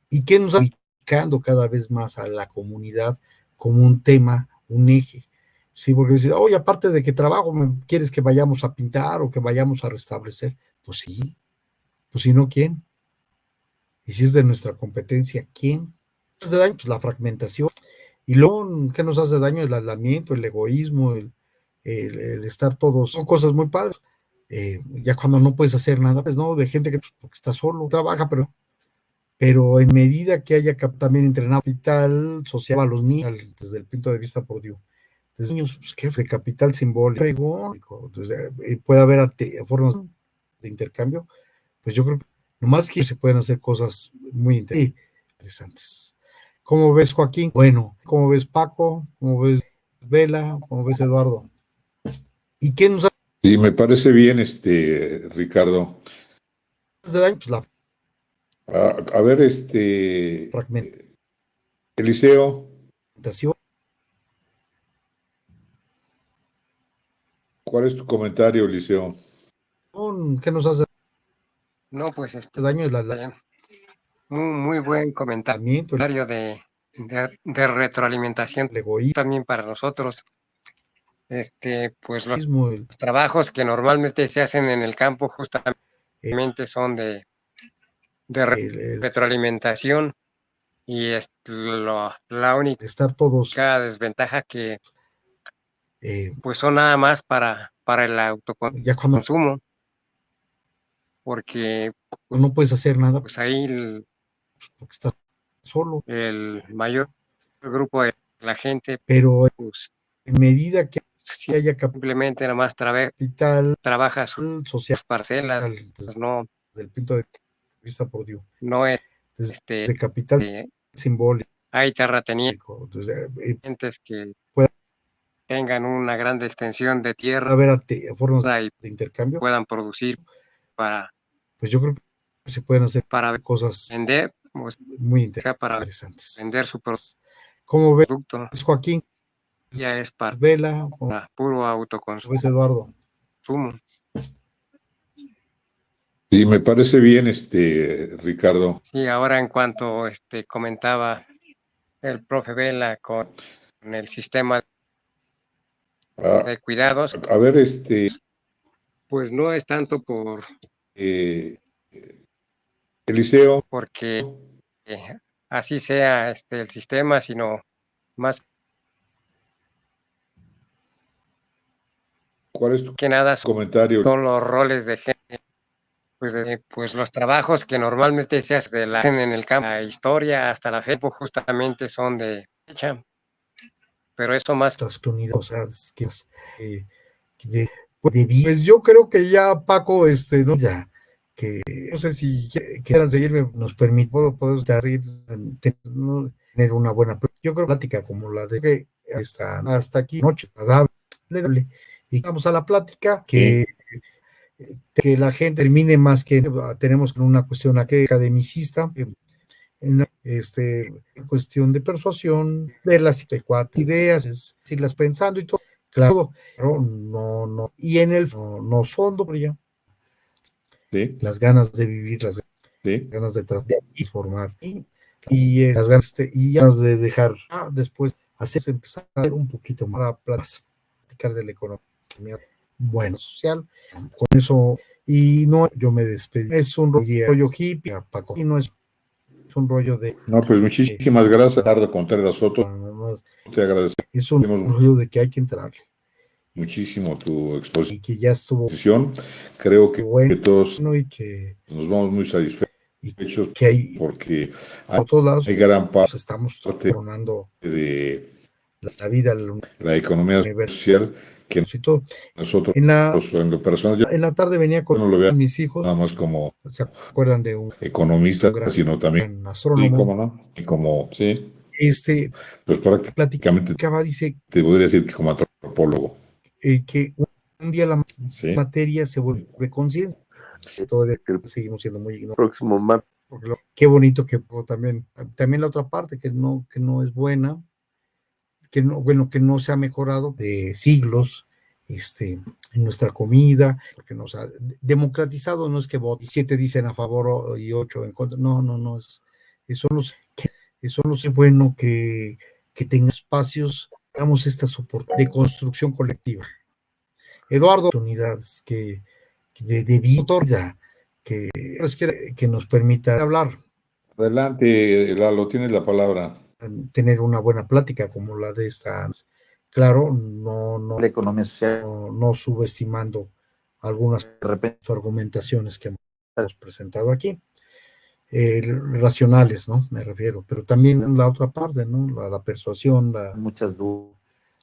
Speaker 3: y que nos está ubicando cada vez más a la comunidad como un tema, un eje. Sí, porque decir, oye, aparte de que trabajo, ¿quieres que vayamos a pintar o que vayamos a restablecer? Pues sí, pues si no, ¿quién? Y si es de nuestra competencia, ¿quién? ¿Qué hace daño? Pues la fragmentación. Y luego, ¿qué nos hace daño? El aislamiento, el egoísmo, el estar todos. Son cosas muy padres. Ya cuando no puedes hacer nada, pues no, de gente que pues, porque está solo, trabaja, pero en medida que haya también entrenado capital social a los niños, desde el punto de vista por Dios, desde niños, pues, ¿qué? De capital simbólico, entonces, puede haber formas de intercambio, pues yo creo que nomás que se pueden hacer cosas muy interesantes. ¿Cómo ves, Joaquín? Bueno, ¿cómo ves, Paco? ¿Cómo ves, Vela? ¿Cómo ves, Eduardo? ¿Y qué nos hace?
Speaker 1: Sí, me parece bien, Ricardo.
Speaker 3: Pues la
Speaker 1: A ver, Eliseo,
Speaker 3: fragmentación.
Speaker 1: ¿cuál es tu comentario, Eliseo?
Speaker 3: ¿Qué nos hace
Speaker 4: No, pues
Speaker 3: daño?
Speaker 4: muy buen comentario de retroalimentación
Speaker 3: El egoísmo,
Speaker 4: también para nosotros. Pues los
Speaker 3: el
Speaker 4: trabajos que normalmente se hacen en el campo justamente son de retroalimentación y es la única
Speaker 3: estar todos
Speaker 4: desventaja que
Speaker 3: eh,
Speaker 4: pues son nada más para el
Speaker 3: ya cuando
Speaker 4: autoconsumo, porque
Speaker 3: no puedes hacer nada
Speaker 4: pues ahí
Speaker 3: porque estás solo,
Speaker 4: el mayor grupo de la gente
Speaker 3: pero
Speaker 4: pues
Speaker 3: en medida que haya
Speaker 4: simplemente nada más
Speaker 3: capital
Speaker 4: trabaja sus
Speaker 3: social,
Speaker 4: parcelas, pues no,
Speaker 3: desde el punto de vista por Dios,
Speaker 4: no es,
Speaker 3: de capital simbólico,
Speaker 4: hay terratenientes
Speaker 3: entonces,
Speaker 4: que
Speaker 3: puede
Speaker 4: tengan una gran extensión de tierra
Speaker 3: haber formas
Speaker 4: y
Speaker 3: de intercambio,
Speaker 4: puedan producir para
Speaker 3: pues yo creo que se pueden hacer cosas
Speaker 4: vender, o
Speaker 3: muy
Speaker 4: sea, para
Speaker 3: interesantes.
Speaker 4: vender su
Speaker 3: ¿Cómo ves,
Speaker 4: producto,
Speaker 3: Joaquín?
Speaker 4: ya es para
Speaker 3: Vela,
Speaker 4: puro
Speaker 3: ves,
Speaker 4: autoconsumo.
Speaker 3: Eduardo?
Speaker 1: Sí, me parece bien, Ricardo.
Speaker 4: Sí, ahora en cuanto comentaba el profe Vela con el sistema de cuidados,
Speaker 1: A ver,
Speaker 4: pues no es tanto
Speaker 1: Eliseo,
Speaker 4: porque así sea el sistema, sino más
Speaker 1: ¿cuál es tu
Speaker 4: que nada
Speaker 1: comentario?
Speaker 4: son los roles de gente, pues los trabajos que normalmente se hacen en el campo, la historia hasta la fe, pues justamente son de fecha, pero eso más
Speaker 3: O sea, es que eh, pues yo creo que ya Paco, no, ya, que no sé si quieran seguirme, nos permite, puedo seguir, tener una buena, yo creo, plática como la de que hasta aquí, noche, agradable, y vamos a la plática, que la gente termine más que tenemos una cuestión academicista, en una cuestión de persuasión, de las ideas, irlas pensando y todo, claro, pero no, y en el no fondo, pero ya,
Speaker 1: Sí,
Speaker 3: las ganas de vivir, las
Speaker 1: sí.
Speaker 3: ganas de tratar y formar, las ganas y ganas de dejar, después empezar a hacer un poquito más para platicar de la economía, bueno, social, con eso, y no, yo me despedí, es un rollo hippie, Paco, y no es un rollo de
Speaker 1: No, pues muchísimas gracias, Ricardo Contreras Soto. Te agradecemos
Speaker 3: es un rollo de que hay que entrarle
Speaker 1: muchísimo tu
Speaker 3: y que ya estuvo
Speaker 1: exposición. Creo que
Speaker 3: bueno
Speaker 1: todos
Speaker 3: y que
Speaker 1: nos vamos muy satisfechos.
Speaker 3: y
Speaker 1: hechos,
Speaker 3: que hay
Speaker 1: porque
Speaker 3: por todos lados
Speaker 1: hay gran
Speaker 3: pues
Speaker 1: parte
Speaker 3: estamos coronando
Speaker 1: de
Speaker 3: la vida, el
Speaker 1: la economía
Speaker 3: universo
Speaker 1: social que
Speaker 3: y todo.
Speaker 1: nosotros,
Speaker 3: En
Speaker 1: en lo personal, yo
Speaker 3: la tarde venía con
Speaker 1: no lo veo
Speaker 3: mis hijos,
Speaker 1: nada más como
Speaker 3: ¿se acuerdan de un
Speaker 1: economista,
Speaker 3: gran
Speaker 1: sino también, sí,
Speaker 3: astrónomo?
Speaker 1: cómo no, y como, sí, pues prácticamente
Speaker 3: Platicaba, dice
Speaker 1: te podría decir que como antropólogo,
Speaker 3: que un día la
Speaker 1: sí.
Speaker 3: materia se vuelve conciencia. Todavía seguimos siendo muy ignorantes.
Speaker 2: Próximo martes.
Speaker 3: Qué bonito que también la otra parte que no es buena, que no se ha mejorado de siglos, en nuestra comida, porque nos ha democratizado, no es que 7 dicen a favor y 8 en contra, no, eso no es bueno que tenga espacios, damos esta soporte de construcción colectiva. Eduardo, oportunidades que de vida que nos permita hablar.
Speaker 1: Adelante, Lalo, tienes la palabra.
Speaker 3: Tener una buena plática como la de esta. Claro,
Speaker 5: la economía social,
Speaker 3: no subestimando algunas
Speaker 5: de repente,
Speaker 3: argumentaciones que hemos presentado aquí. Racionales, ¿no? Me refiero, pero también la otra parte, ¿no? La persuasión,
Speaker 5: muchas dudas.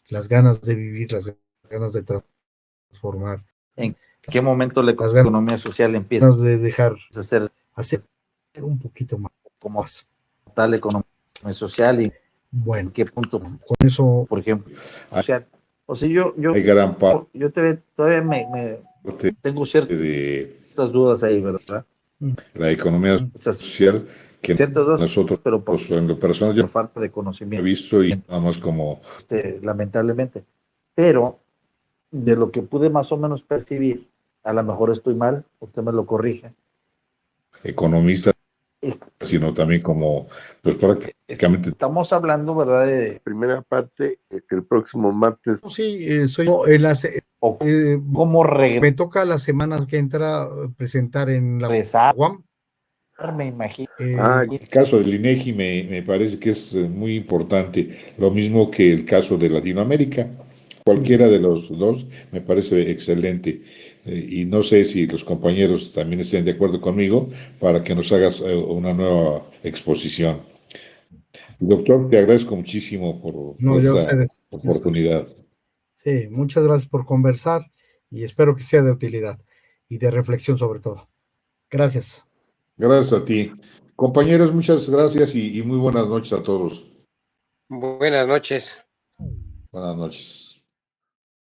Speaker 3: las ganas de vivir, las ganas de transformar.
Speaker 5: ¿En qué momento la
Speaker 3: Las
Speaker 5: economía social empieza
Speaker 3: ganas de dejar
Speaker 5: a
Speaker 3: hacer un poquito más?
Speaker 5: como tal economía social y
Speaker 3: Bueno,
Speaker 5: en qué punto,
Speaker 3: con eso,
Speaker 5: por ejemplo, social? O sea, yo
Speaker 1: Hay gran parte
Speaker 5: todavía me tengo ciertas
Speaker 1: de
Speaker 5: dudas ahí, ¿verdad?
Speaker 1: la economía
Speaker 5: O sea,
Speaker 1: social que
Speaker 5: ciertas dudas,
Speaker 1: nosotros,
Speaker 5: pero
Speaker 1: pues, en lo personal, yo
Speaker 5: por falta de
Speaker 1: he
Speaker 5: conocimiento,
Speaker 1: visto y nada más como
Speaker 5: lamentablemente. Pero de lo que pude más o menos percibir, a lo mejor estoy mal, usted me lo corrige,
Speaker 1: economista, sino también como, pues prácticamente.
Speaker 5: estamos hablando, ¿verdad? De
Speaker 2: Primera parte, el próximo martes.
Speaker 3: sí, soy yo,
Speaker 5: cómo
Speaker 3: me toca las semanas que entra presentar en la
Speaker 5: regresar,
Speaker 3: UAM.
Speaker 5: me imagino.
Speaker 1: El caso del INEGI me parece que es muy importante, lo mismo que el caso de Latinoamérica. Cualquiera de los dos me parece excelente. Y no sé si los compañeros también estén de acuerdo conmigo para que nos hagas una nueva exposición. Doctor, te agradezco muchísimo por
Speaker 3: No, ya
Speaker 1: esta
Speaker 3: ustedes.
Speaker 1: oportunidad.
Speaker 3: Sí, muchas gracias por conversar y espero que sea de utilidad y de reflexión sobre todo. Gracias.
Speaker 1: Gracias a ti. Compañeros, muchas gracias y muy buenas noches a todos.
Speaker 4: Buenas noches.
Speaker 1: Buenas noches.